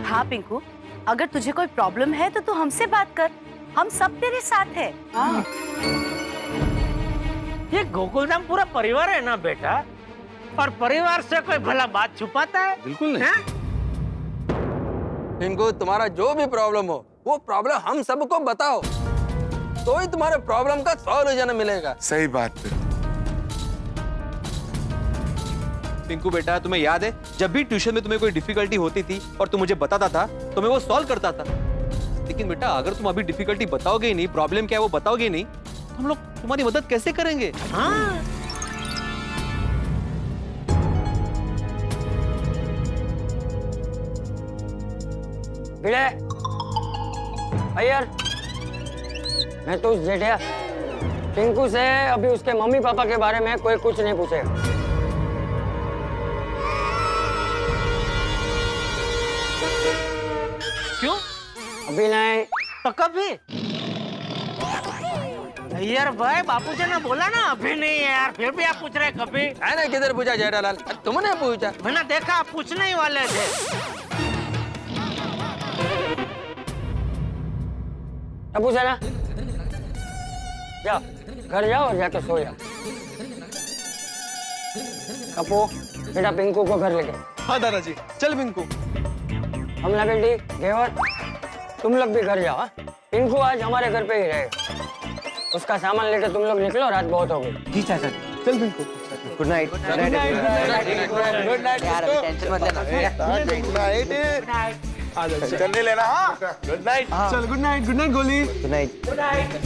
हाँ पिंकू, अगर तुझे कोई प्रॉब्लम है तो तू हमसे बात कर, हम सब तेरे साथ है। ये गोकुलधाम पूरा परिवार है ना बेटा, और परिवार से कोई भला बात छुपाता है? बिल्कुल नहीं। पिंकू, तुम्हारा जो भी प्रॉब्लम हो, वो प्रॉब्लम हम सबको बताओ, तो ही तुम्हारे प्रॉब्लम का सॉल्यूशन मिलेगा। सही बात है। पिंकू बेटा, तुम्हें याद है जब भी ट्यूशन में तुम्हें कोई डिफिकल्टी होती थी और तुम मुझे बताता था तो मैं वो सॉल्व करता था। लेकिन बेटा, अगर तुम अभी डिफिकल्टी बताओगे ही नहीं, प्रॉब्लम क्या है वो बताओगे ही नहीं, तो हम लोग तुम्हारी मदद कैसे करेंगे? हाँ। भिड़े, अय्यर, मैं तो उस जेठिया पिंकू से अभी उसके मम्मी पापा के बारे में कोई कुछ नहीं पूछेगा। क्यों? अभी नहीं तो कभी? यार भाई, बापूजी ने बोला ना अभी नहीं है यार, फिर भी आप पूछ रहे कभी? मैंने किधर पूछा जेठालाल, तुमने पूछा। मैंने देखा आप पूछने ही वाले थे। अब पूछा ना, जाओ घर जाओ और जाके सो जाओ। कपू, बेटा पिंकू को घर लेके। हाँ दादाजी, चल पिंकू। कमला बेटी, घेवर, तुम लोग भी घर जाओ। हाँ? पिंकू आज हमारे घर पे ही रहेगा। उसका सामान लेके तुम लोग निकलो, रात बहुत हो गई। जी चाचा, चल Pinku. Good night. Good night यार, अभी टेंशन मत लेना। चलने लेना। हाँ, गुड नाइट। चल गुड नाइट गोली। Good night.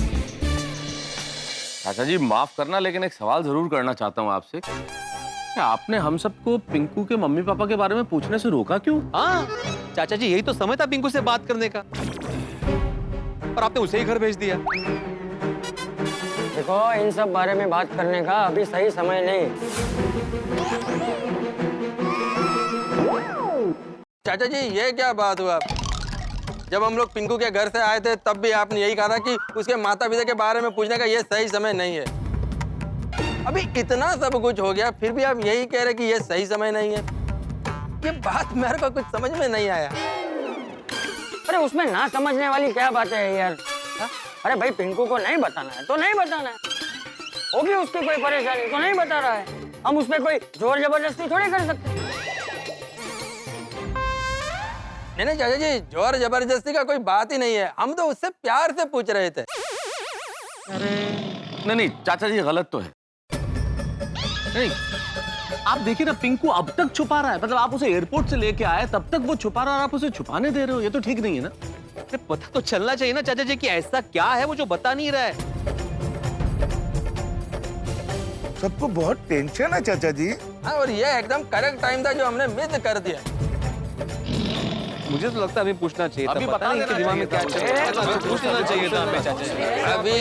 चाचा जी माफ करना, लेकिन एक सवाल जरूर करना चाहता हूँ आपसे। क्या आपने हम सबको पिंकू के मम्मी पापा के बारे में पूछने से रोका क्यों? हाँ चाचा जी, यही तो समय था पिंकू से बात करने का, और आपने उसे ही घर भेज दिया। देखो, इन सब बारे में बात करने का अभी सही समय नहीं। चाचा जी, ये क्या बात हुआ? जब हम लोग पिंकू के घर से आए थे तब भी आपने यही कहा था कि उसके माता पिता के बारे में पूछने का ये सही समय नहीं है। अभी इतना सब कुछ हो गया, फिर भी आप यही कह रहे कि ये सही समय नहीं है। ये बात मेरे को कुछ समझ में नहीं आया। अरे उसमें ना समझने वाली क्या बात है यार? हा? अरे भाई, पिंकू को नहीं बताना है तो नहीं बताना है, होगी उसकी कोई परेशानी तो नहीं बता रहा है। हम उस पर कोई जोर जबरदस्ती थोड़ी कर सकते। नहीं चाचा जी, जोर जबरदस्ती का कोई बात ही नहीं है, हम तो उससे प्यार से पूछ रहे थे। नहीं चाचा जी गलत तो है। नहीं आप देखिए ना, पिंकू अब तक छुपा रहा है। मतलब आप उसे एयरपोर्ट से लेके आए तब तक वो छुपा रहा है और आप उसे छुपाने दे रहे हो, ये तो ठीक नहीं है ना। अरे पता तो चलना चाहिए ना चाचा जी कि ऐसा क्या है वो जो बता नहीं रहा है। सबको बहुत टेंशन है चाचा जी। हाँ, और ये एकदम करेक्ट टाइम था जो हमने मिस कर दिया। मुझे तो लगता है अभी पूछना चाहिए था। अभी पता नहीं बता इनके दिमाग में क्या चल रहा है। पूछना चाहिए था हमें चाचा जी। अभी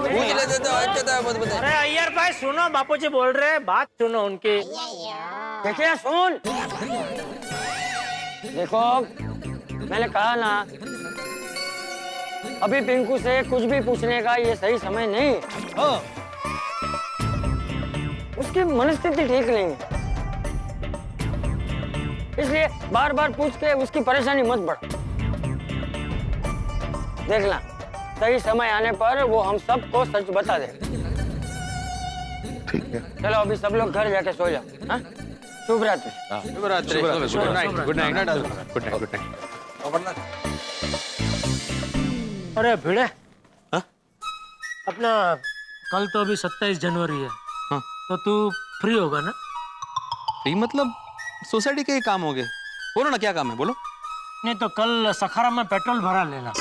पूछ लेते तो अच्छा था। बहुत बताए। अरे अय्यर भाई सुनो, बापूजी बोल रहे हैं, बात सुनो उनकी। देखिए सुन, देखो मैंने कहा ना, अभी पिंकू से कुछ भी पूछने का ये सही समय नहीं है। उसकी मनस्थिति ठीक नहीं है, इसलिए बार बार पूछ के उसकी परेशानी मत बढ़ा। देखना, सही समय आने पर वो हम सबको सच बता देगा। ठीक है। चलो अभी सब लोग घर जाके सो जाओ। हाँ? शुभ रात्रि। शुभ रात्रि। Good night. Good night. Good night. Good night. अरे भिड़े, अपना कल तो अभी 27 जनवरी है। हाँ। तो तू फ्री होगा ना? फ्री मतलब सोसाइटी के ही काम हो गए। बोलो ना क्या काम है, बोलो। नहीं तो कल सखारा में पेट्रोल भरा लेना।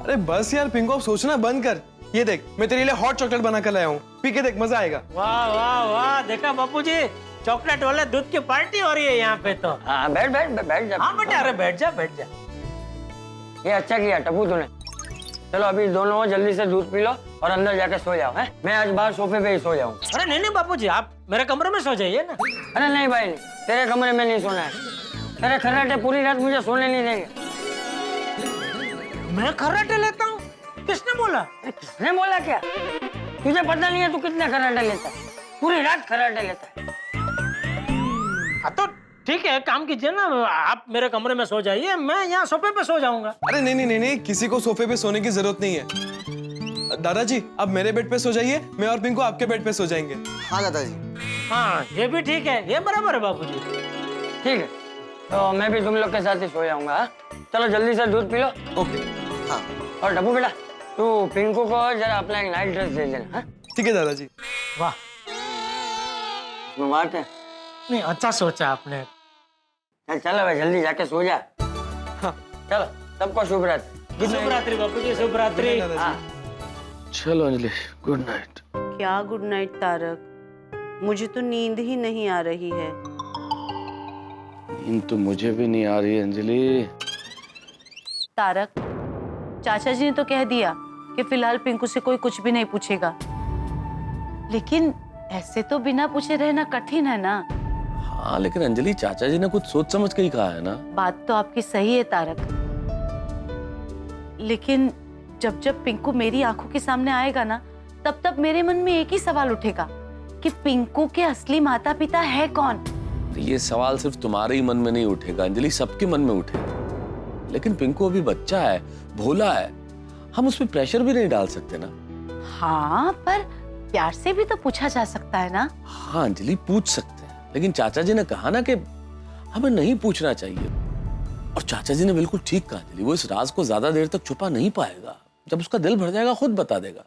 अरे बस यार पिंकू, अब सोचना बंद कर। ये देख, मैं तेरे लिए हॉट चॉकलेट बना कर लाया हूँ, पी के देख, मजा आएगा। वाह वाह वाह, देखा बापूजी, चॉकलेट वाले दूध की पार्टी हो रही है यहाँ पे तो। हाँ बैठ बैठ बैठ जा। हाँ बेटा, अरे बैठ जा बैठ जा। ये अच्छा किया टप्पू तूने। चलो अभी दोनों जल्दी से दूध पी लो और अंदर जाके सो जाओ। हैं? मैं आज बाहर सोफे पे ही सो जाऊँ। अरे नहीं नहीं बापूजी, आप मेरे कमरे में सो जाइए ना। अरे नहीं भाई, नहीं, तेरे कमरे में नहीं सोना है। तेरे खर्राटे पूरी रात मुझे सोने नहीं देंगे। मैं खर्राटे लेता हूँ? किसने बोला? किसने बोला क्या? तुझे पता नहीं है तू कितने खर्राटे लेता है? पूरी रात खर्राटे लेता है। हाँ तो ठीक है, काम कीजिए ना, आप मेरे कमरे में सो जाइए, मैं यहाँ सोफे पे सो जाऊंगा। अरे नहीं नहीं नहीं नहीं, किसी को सोफे पे सोने की जरूरत नहीं है। दादाजी आप मेरे बेड पे सो जाइए, मैं और पिंकू आपके बेड पे सो जाएंगे। हाँ दादाजी। हाँ ये भी ठीक है, ये बराबर है बापूजी। ठीक है, तो मैं भी तुम लोग के साथ ही सो जाऊंगा। हाँ? चलो जल्दी से दूध पी लो। ओके। हाँ। और डब्बू बेटा, तू पिंकू को जरा अपना एक नाइट ड्रेस दे देना। हाँ? ठीक है दादाजी। वाह, बात है। नहीं अच्छा सोचा आपने। चलो भाई जल्दी जाके सो जा। हाँ। चलो सबको शुभ रात्रि। शुभ रात्रि बापूजी, शुभ रात्रि। हाँ। चलो अंजलि, गुड नाइट। क्या गुड नाइट तारक, मुझे तो नींद ही नहीं आ रही है। नींद तो मुझे भी नहीं आ रही है अंजलि। तारक, चाचा जी ने तो कह दिया कि फिलहाल पिंकू से कोई कुछ भी नहीं पूछेगा, लेकिन ऐसे तो बिना पूछे रहना कठिन है ना। हाँ लेकिन अंजलि, चाचा जी ने कुछ सोच समझ के ही कहा है ना। बात तो आपकी सही है तारक, लेकिन जब जब पिंकू मेरी आंखों के सामने आएगा ना, तब तब मेरे मन में एक ही सवाल उठेगा कि पिंकू के असली माता पिता है कौन। ये सवाल सिर्फ तुम्हारे ही मन में नहीं उठेगा अंजलि, सबके मन में उठेगा। लेकिन पिंकू अभी बच्चा है, भोला है, हम उस पर प्रेशर भी नहीं डाल सकते ना। हाँ पर प्यार से भी तो पूछा जा सकता है ना। हाँ अंजलि, पूछ सकते हैं, लेकिन चाचा जी ने कहा ना कि हमें नहीं पूछना चाहिए। और चाचा जी ने बिल्कुल ठीक कहा अंजलि, वो इस राज को ज्यादा देर तक छुपा नहीं पाएगा। जब उसका दिल भर जाएगा खुद बता देगा।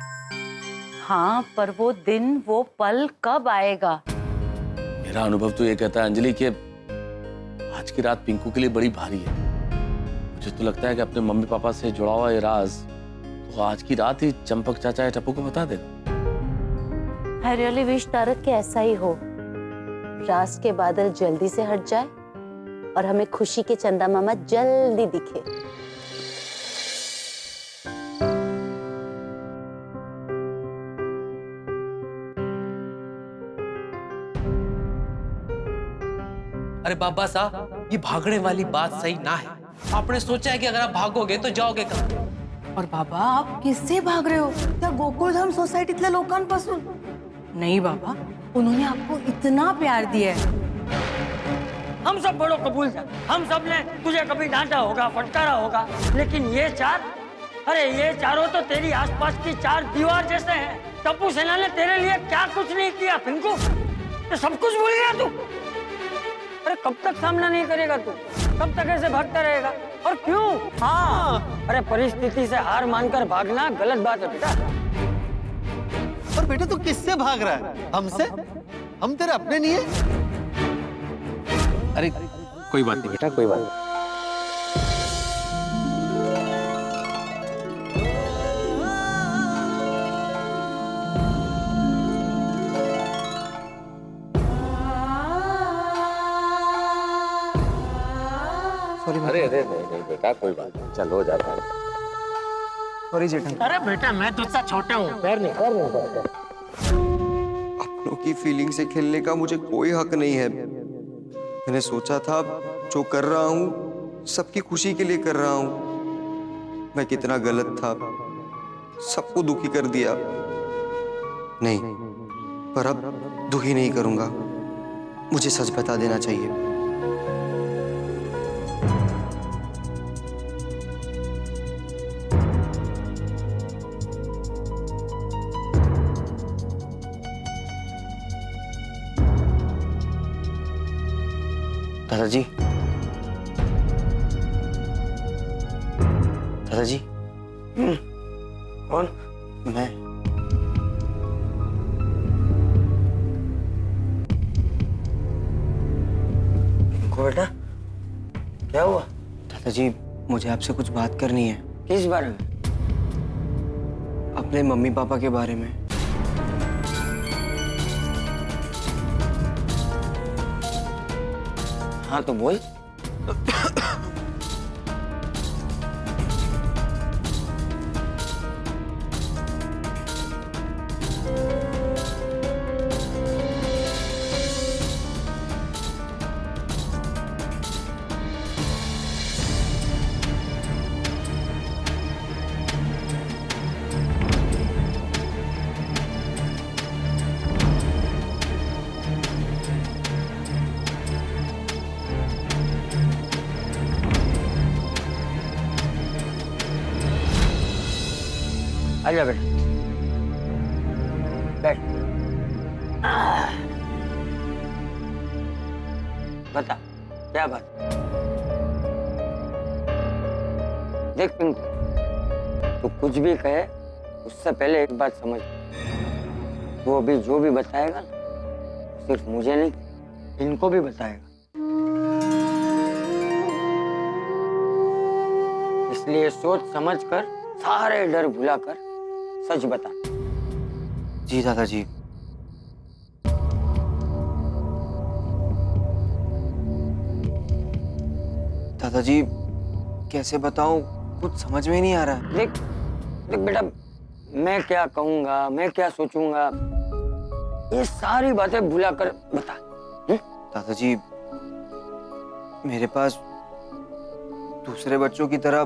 हाँ पर वो दिन वो पल कब आएगा? मेरा अनुभव तो ये कहता है अंजलि कि आज की रात पिंकू के लिए बड़ी भारी है। मुझे तो लगता है कि अपने मम्मी पापा से जुड़ा हुआ ये राज तो आज की रात ही चंपक चाचा या टप्पू को बता देगा। I really wish तारक के ऐसा ही हो, रात के बादल जल्दी से हट जाए और हमें खुशी के चंदा मामा जल्दी दिखे। अरे बाबा साहब, ये भागने वाली बात सही ना है। आपने सोचा है कि अगर आप भागोगे तो जाओगे कहाँ? और बाबा आप किससे भाग रहे हो? त्या गोकुळधाम सोसायटीतल्या लोकांपासून? नहीं बाबा, उन्होंने आपको इतना प्यार दिया है। हम सब बड़ों कबूल थे, हम सब ने तुझे कभी डांटा होगा, फटकारा होगा, लेकिन ये चार अरे ये चारों तो तेरी आसपास की चार दीवार जैसे हैं। टप्पू सेना ने तेरे लिए क्या कुछ नहीं किया पिंकू, तो सब कुछ भूल गया तू। अरे कब तक सामना नहीं करेगा तू, कब तक ऐसे भागता रहेगा, और क्यों? हाँ, अरे परिस्थिति से हार मानकर भागना गलत बात है बेटा। और बेटा तू किससे भाग रहा है? हमसे? हम तेरे अपने नहीं है? अरे कोई बात नहीं बेटा, कोई बात नहीं। अरे अरे नहीं बेटा, कोई बात नहीं, चल हो जाता है। सॉरी जेठा। अरे बेटा मैं तुझसे छोटा हूँ, पैर नहीं अपनों की फीलिंग से खेलने का मुझे कोई हक नहीं है। मैंने सोचा था जो कर रहा हूँ सबकी खुशी के लिए कर रहा हूँ। मैं कितना गलत था, सबको दुखी कर दिया। नहीं, पर अब दुखी नहीं करूंगा। मुझे सच बता देना चाहिए। दादाजी, दादाजी। कौन? मैं। बेटा क्या हुआ? दादाजी मुझे आपसे कुछ बात करनी है। किस बारे में? अपने मम्मी पापा के बारे में। हाँ तो बोल। आजा बेटा, बैठ। बता क्या बात? देख पिंकू, तू कुछ भी कहे उससे पहले एक बात समझ। वो अभी जो भी बताएगा ना, सिर्फ मुझे नहीं इनको भी बताएगा। इसलिए सोच समझ कर, सारे डर भुलाकर सच बता। जी दादाजी। दादाजी कैसे बताऊं, कुछ समझ में नहीं आ रहा। देख देख बेटा, मैं क्या कहूंगा, मैं क्या सोचूंगा, ये सारी बातें भुलाकर बता। दादाजी मेरे पास दूसरे बच्चों की तरह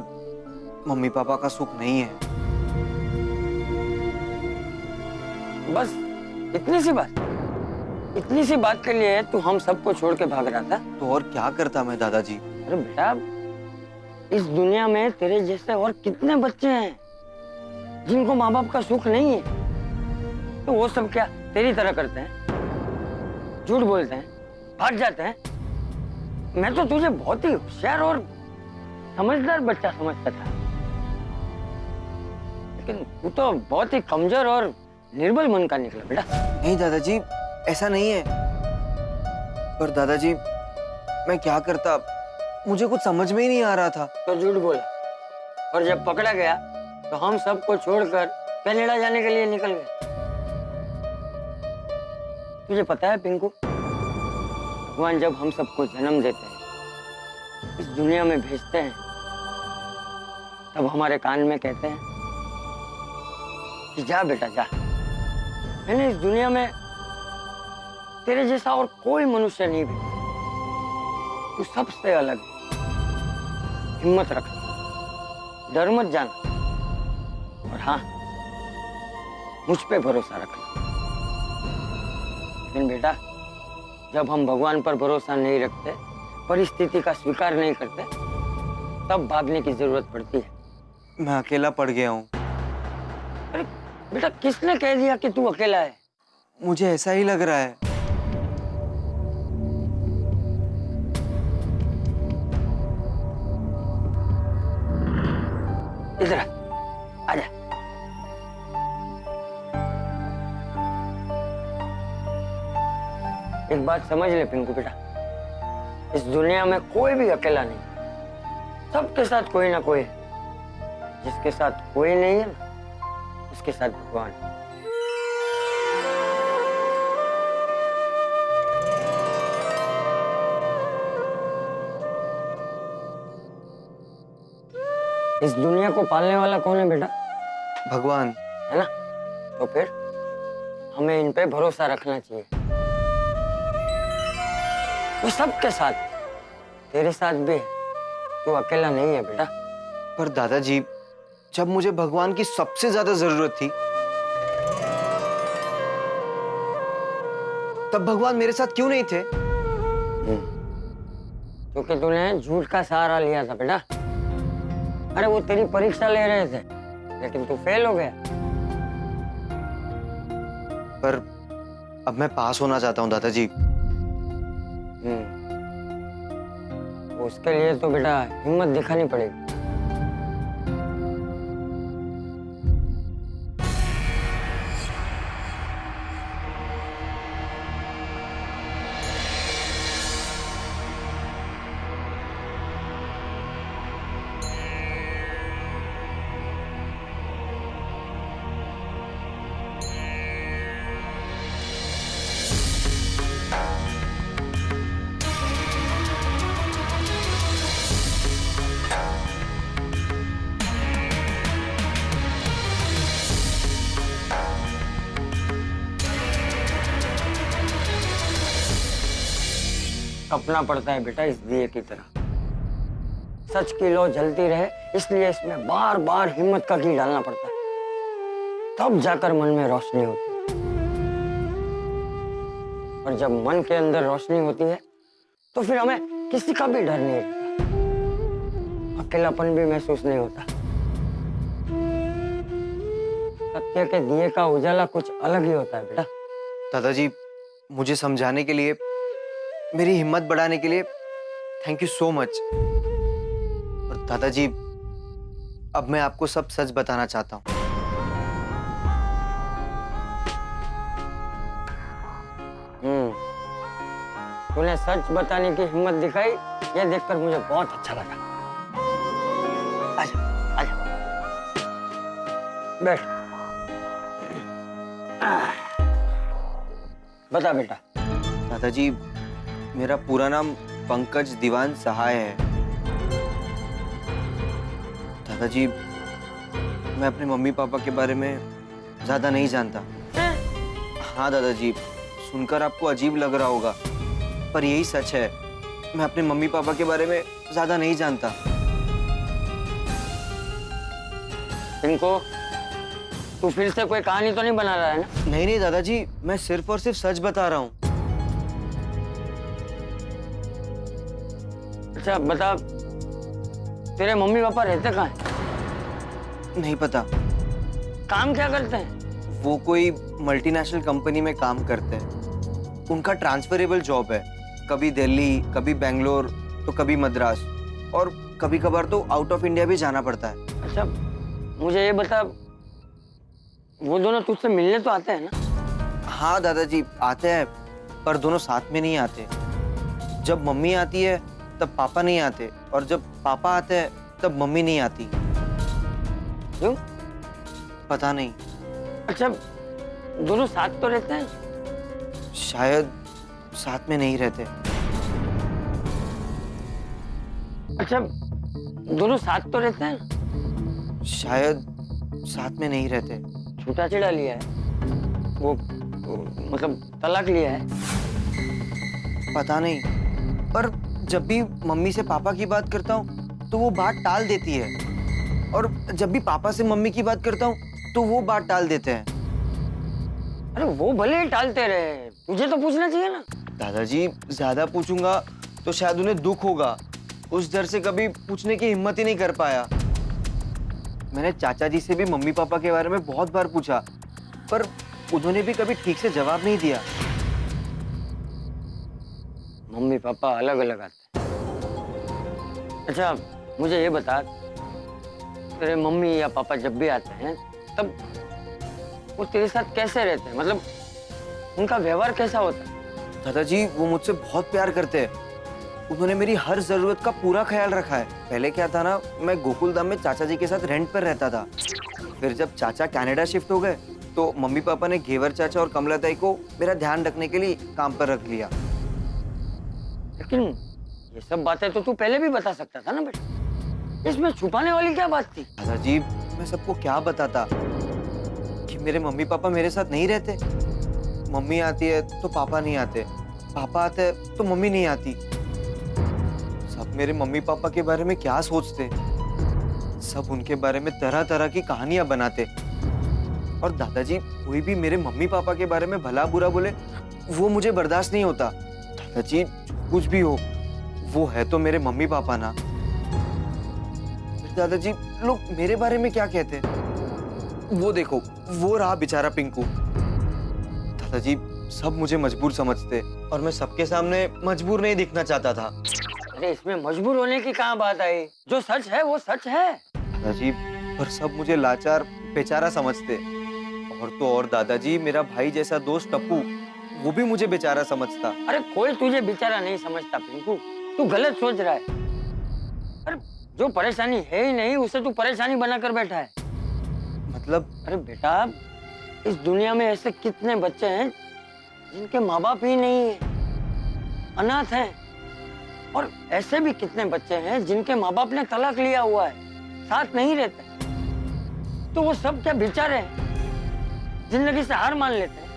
मम्मी पापा का सुख नहीं है। बस इतनी सी बात, इतनी सी बात के लिए तू हम सबको छोड़ के भाग रहा था? तो और क्या करता मैं दादाजी। अरे बेटा, इस दुनिया में तेरे जैसे और कितने बच्चे हैं जिनको माँ बाप का सुख नहीं है। तो वो सब क्या तेरी तरह करते हैं, झूठ बोलते हैं, भाग जाते हैं? मैं तो तुझे बहुत ही होशियार और समझदार बच्चा समझता था, लेकिन तू तो बहुत ही कमजोर और निर्बल मन का निकला बेटा। नहीं दादाजी, ऐसा नहीं है। पर दादाजी मैं क्या करता, मुझे कुछ समझ में ही नहीं आ रहा था। तो झूठ बोला, और जब पकड़ा गया तो हम सबको छोड़कर कनाडा जाने के लिए निकल गए। तुझे पता है पिंकू, भगवान जब हम सबको जन्म देते हैं, इस दुनिया में भेजते हैं, तब हमारे कान में कहते हैं कि जा बेटा जा। मैंने इस दुनिया में तेरे जैसा और कोई मनुष्य नहीं भेजा। तू सबसे अलग है। हिम्मत रख, डर मत जाना, और हाँ, मुझ पे भरोसा रखना। लेकिन बेटा, जब हम भगवान पर भरोसा नहीं रखते, परिस्थिति का स्वीकार नहीं करते, तब भागने की जरूरत पड़ती है। मैं अकेला पड़ गया हूँ। अरे बेटा, किसने कह दिया कि तू अकेला है? मुझे ऐसा ही लग रहा है। इधर आजा। एक बात समझ ले पिंकू बेटा, इस दुनिया में कोई भी अकेला नहीं, सबके साथ कोई ना कोई है। जिसके साथ कोई नहीं है ना, उसके साथ भगवान है। इस दुनिया को पालने वाला कौन है बेटा? भगवान है ना? तो फिर हमें इन पे भरोसा रखना चाहिए। वो सबके साथ, तेरे साथ भी है, तू अकेला नहीं है बेटा। पर दादाजी, जब मुझे भगवान की सबसे ज्यादा जरूरत थी, तब भगवान मेरे साथ क्यों नहीं थे? क्योंकि तूने झूठ का सहारा लिया था बेटा। अरे वो तेरी परीक्षा ले रहे थे, लेकिन तू फेल हो गया। पर अब मैं पास होना चाहता हूँ दादाजी। उसके लिए तो बेटा हिम्मत दिखानी पड़ेगी। अपना पड़ता है बेटा इस दिए की तरह। सच की लौ जलती रहे, इसलिए इसमें बार बार हिम्मत का घी डालना पड़ता है, तब जाकर मन में रोशनी होती है। और जब मन के अंदर रोशनी होती है तो फिर हमें किसी का भी डर नहीं रहता, अकेलापन भी महसूस नहीं होता। सत्य के दिए का उजाला कुछ अलग ही होता है बेटा। दादाजी, मुझे समझाने के लिए, मेरी हिम्मत बढ़ाने के लिए थैंक यू सो मच। और दादाजी, अब मैं आपको सब सच बताना चाहता हूँ। तूने सच बताने की हिम्मत दिखाई, यह देखकर मुझे बहुत अच्छा लगा। आजा, आजा, बैठ। बता बेटा। दादाजी, मेरा पूरा नाम पंकज दीवान सहाय है। दादाजी, मैं अपने मम्मी पापा के बारे में ज्यादा नहीं जानता। हाँ दादाजी, सुनकर आपको अजीब लग रहा होगा, पर यही सच है। मैं अपने मम्मी पापा के बारे में ज्यादा नहीं जानता। इनको तू फिर से कोई कहानी तो नहीं बना रहा है ना? नहीं नहीं दादाजी, मैं सिर्फ और सिर्फ सच बता रहा हूँ। अच्छा बता, तेरे मम्मी पापा रहते कहाँ हैं? नहीं पता। काम क्या करते हैं? वो कोई मल्टीनेशनल कंपनी में काम करते हैं। उनका ट्रांसफरेबल जॉब है, कभी दिल्ली, कभी बेंगलोर, तो कभी मद्रास, और कभी कभार तो आउट ऑफ इंडिया भी जाना पड़ता है। अच्छा मुझे ये बता, वो दोनों तुझसे मिलने तो आते हैं ना? हाँ दादाजी, आते हैं, पर दोनों साथ में नहीं आते। जब मम्मी आती है तब पापा नहीं आते, और जब पापा आते हैं तब मम्मी नहीं आती। क्यों? पता नहीं। अच्छा दोनों साथ तो रहते हैं? शायद साथ में नहीं रहते। अच्छा दोनों साथ तो रहते हैं? शायद साथ में नहीं रहते। छूटा छेड़ा लिया है? वो मतलब तलाक लिया है? पता नहीं, पर जब भी मम्मी से पापा की बात करता हूँ तो वो बात टाल देती है, और जब भी पापा से मम्मी की बात करता हूँ तो वो बात टाल देते हैं। अरे वो भले ही टालते रहे, तुझे तो पूछना चाहिए ना। दादाजी, ज्यादा पूछूंगा तो शायद उन्हें दुख होगा, उस डर से कभी पूछने की हिम्मत ही नहीं कर पाया। मैंने चाचा जी से भी मम्मी पापा के बारे में बहुत बार पूछा, पर उन्होंने भी कभी ठीक से जवाब नहीं दिया। मम्मी पापा अलग अलग आते हैं। अच्छा मुझे ये बता, तेरे मम्मी या पापा जब भी आते हैं तब वो तेरे साथ कैसे रहते हैं? मतलब उनका व्यवहार कैसा होता है? दादाजी वो मुझसे बहुत प्यार करते हैं। उन्होंने मेरी हर जरूरत का पूरा ख्याल रखा है। पहले क्या था ना, मैं गोकुल धाम में चाचा जी के साथ रेंट पर रहता था। फिर जब चाचा कनाडा शिफ्ट हो गए तो मम्मी पापा ने घेवर चाचा और कमला ताई को मेरा ध्यान रखने के लिए काम पर रख लिया। लेकिन ये सब बातें तो तू पहले भी बता सकता था ना बेटा, इसमें छुपाने वाली क्या बात थी? दादाजी मैं सबको क्या बताता कि मेरे मम्मी पापा मेरे साथ नहीं रहते। मम्मी आती है तो पापा नहीं आते, पापा आते हैं तो मम्मी नहीं आती। सब मेरे मम्मी पापा के बारे में क्या सोचते, सब उनके बारे में तरह तरह की कहानियां बनाते। और दादाजी कोई भी मेरे मम्मी पापा के बारे में भला बुरा बोले वो मुझे बर्दाश्त नहीं होता। दादाजी कुछ भी हो वो है तो मेरे मम्मी पापा ना। दादाजी लोग मेरे बारे में क्या कहते, वो देखो वो रहा बेचारा पिंकू। दादाजी सब मुझे मजबूर समझते और मैं सबके सामने मजबूर नहीं दिखना चाहता था। अरे इसमें मजबूर होने की कहाँ बात आई? जो सच है वो सच है। दादाजी पर सब मुझे लाचार बेचारा समझते। और तो और दादाजी मेरा भाई जैसा दोस्त टप्पू वो भी मुझे बेचारा समझता। अरे कोई तुझे बेचारा नहीं समझता पिंकू, तू गलत सोच रहा है। अरे जो परेशानी है ही नहीं उसे तू परेशानी बनाकर बैठा है। मतलब? अरे बेटा इस दुनिया में ऐसे कितने बच्चे हैं जिनके माँ बाप ही नहीं है, अनाथ हैं। और ऐसे भी कितने बच्चे हैं जिनके माँ बाप ने तलाक लिया हुआ है, साथ नहीं रहते। तो वो सब क्या बेचारे हैं, जिंदगी से हार मान लेते हैं?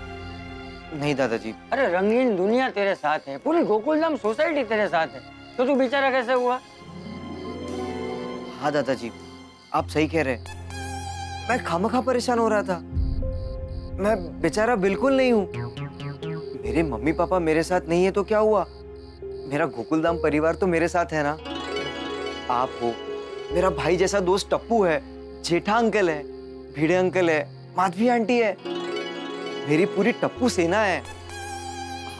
नहीं दादाजी। अरे रंगीन दुनिया तेरे साथ है, पूरी गोकुलधाम सोसाइटी तेरे साथ है, तो तू बेचारा कैसे हुआ? हाँ दादाजी आप सही कह रहे हैं। मैं खामखा परेशान हो रहा था। मैं बेचारा बिल्कुल नहीं हूँ। मेरे मम्मी पापा मेरे साथ नहीं है तो क्या हुआ, मेरा गोकुलधाम परिवार तो मेरे साथ है ना। आप हो, मेरा भाई जैसा दोस्त टप्पू है, जेठा अंकल है, भिड़े अंकल है, माधवी आंटी है, मेरी पूरी टप्पू सेना है।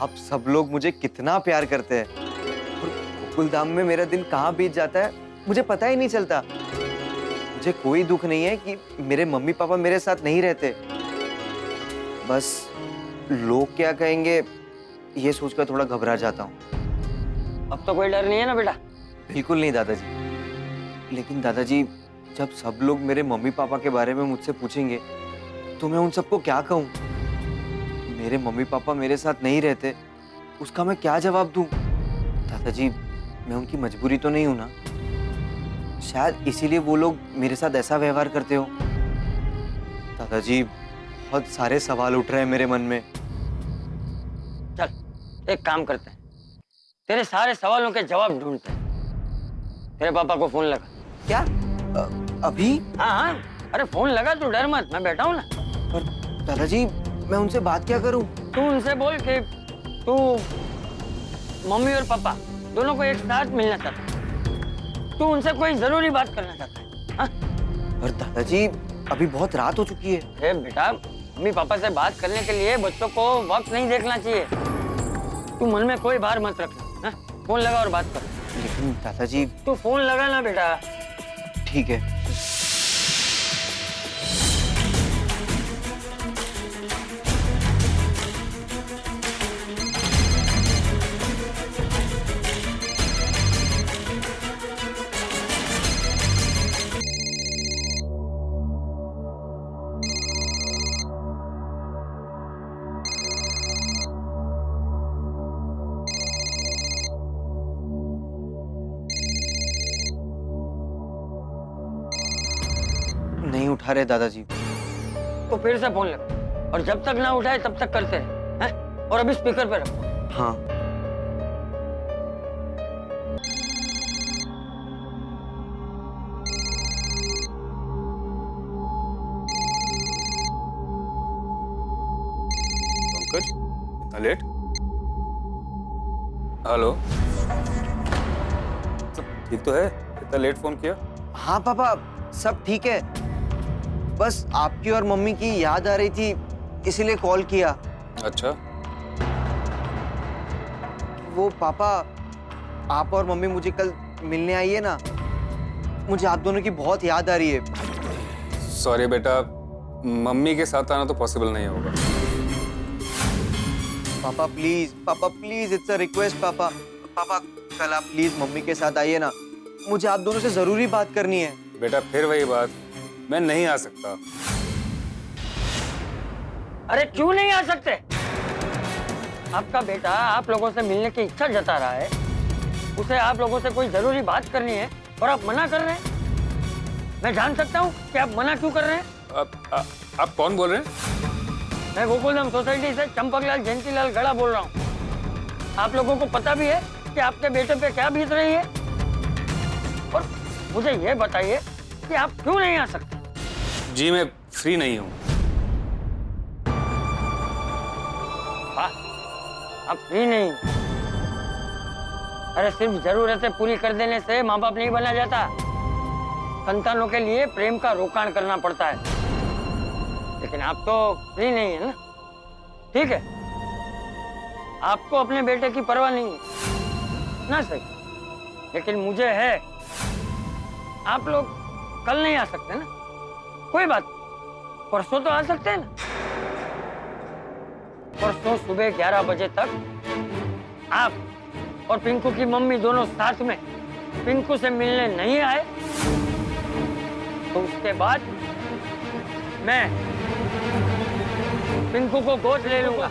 आप सब लोग मुझे कितना प्यार करते हैं। और गोकुलधाम में मेरा दिन कहाँ बीत जाता है मुझे पता ही नहीं चलता। मुझे कोई दुख नहीं है कि मेरे मम्मी पापा मेरे साथ नहीं रहते। बस लोग क्या कहेंगे ये सोचकर थोड़ा घबरा जाता हूँ। अब तो कोई डर नहीं है ना बेटा? बिल्कुल नहीं दादाजी। लेकिन दादाजी जब सब लोग मेरे मम्मी पापा के बारे में मुझसे पूछेंगे तो मैं उन सबको क्या कहूँ? मेरे मम्मी पापा मेरे साथ नहीं रहते उसका मैं क्या जवाब दूँ? दादाजी मैं उनकी मजबूरी तो नहीं हूं ना, शायद इसीलिए वो लोग मेरे साथ ऐसा व्यवहार करते हो। दादाजी बहुत सारे सवाल उठ रहे हैं मेरे मन में। चल एक काम करते हैं, तेरे सारे सवालों के जवाब ढूंढते हैं। तेरे पापा को फोन लगा। क्या? अभी? हाँ हाँ, अरे फोन लगा, तू डर मत, मैं बैठा हूँ ना। पर दादाजी मैं उनसे बात क्या करूं? तू उनसे बोल कि तू मम्मी और पापा दोनों को एक साथ मिलना चाहता है, तू उनसे कोई जरूरी बात करना चाहता है। हाँ? पर दादाजी अभी बहुत रात हो चुकी है। अरे बेटा मम्मी पापा से बात करने के लिए बच्चों को वक्त नहीं देखना चाहिए। तू मन में कोई भार मत रखना। हाँ? फोन लगा और बात कर। लेकिन दादाजी। तू फोन लगा ना बेटा। ठीक है। नहीं उठा रहे दादाजी। तो फिर से फोन लगा और जब तक ना उठाए तब तक करते रहे। हैं? और अभी स्पीकर पे रखो। हाँ। पंकज इतना लेट? हेलो, सब ठीक तो है? इतना लेट फोन किया? हाँ पापा सब ठीक है, बस आपकी और मम्मी की याद आ रही थी, इसीलिए कॉल किया। अच्छा, वो पापा, आप और मम्मी मुझे कल मिलने आई है ना, मुझे आप दोनों की बहुत याद आ रही है। सॉरी बेटा, मम्मी के साथ आना तो पॉसिबल नहीं होगा। पापा प्लीज, इट्स अ रिक्वेस्ट पापा। पापा कल आप प्लीज मम्मी के साथ आइए ना, मुझे आप दोनों से जरूरी बात करनी है। बेटा फिर वही बात, मैं नहीं आ सकता। अरे क्यों नहीं आ सकते? आपका बेटा आप लोगों से मिलने की इच्छा जता रहा है, उसे आप लोगों से कोई जरूरी बात करनी है और आप मना कर रहे हैं। मैं जान सकता हूँ कि आप मना क्यों कर रहे हैं? आप कौन बोल रहे हैं? मैं गोकुलधाम सोसाइटी से चंपकलाल जयंतीलाल गड़ा बोल रहा हूँ। आप लोगों को पता भी है कि आपके बेटे पे क्या बीत रही है, और मुझे ये बताइए कि आप क्यों नहीं आ सकते? जी मैं फ्री नहीं हूँ। आप फ्री नहीं? अरे सिर्फ जरूरतें पूरी कर देने से माँ बाप नहीं बना जाता। संतानों के लिए प्रेम का रोकाण करना पड़ता है। लेकिन आप तो फ्री नहीं है ना? ठीक है, आपको अपने बेटे की परवाह नहीं है ना? सही, लेकिन मुझे है। आप लोग कल नहीं आ सकते ना? कोई बात, परसों तो आ सकते हैं ना? परसों सुबह 11 बजे तक आप और पिंकू की मम्मी दोनों साथ में पिंकू से मिलने नहीं आए तो उसके बाद मैं पिंकू को गोद ले लूंगा।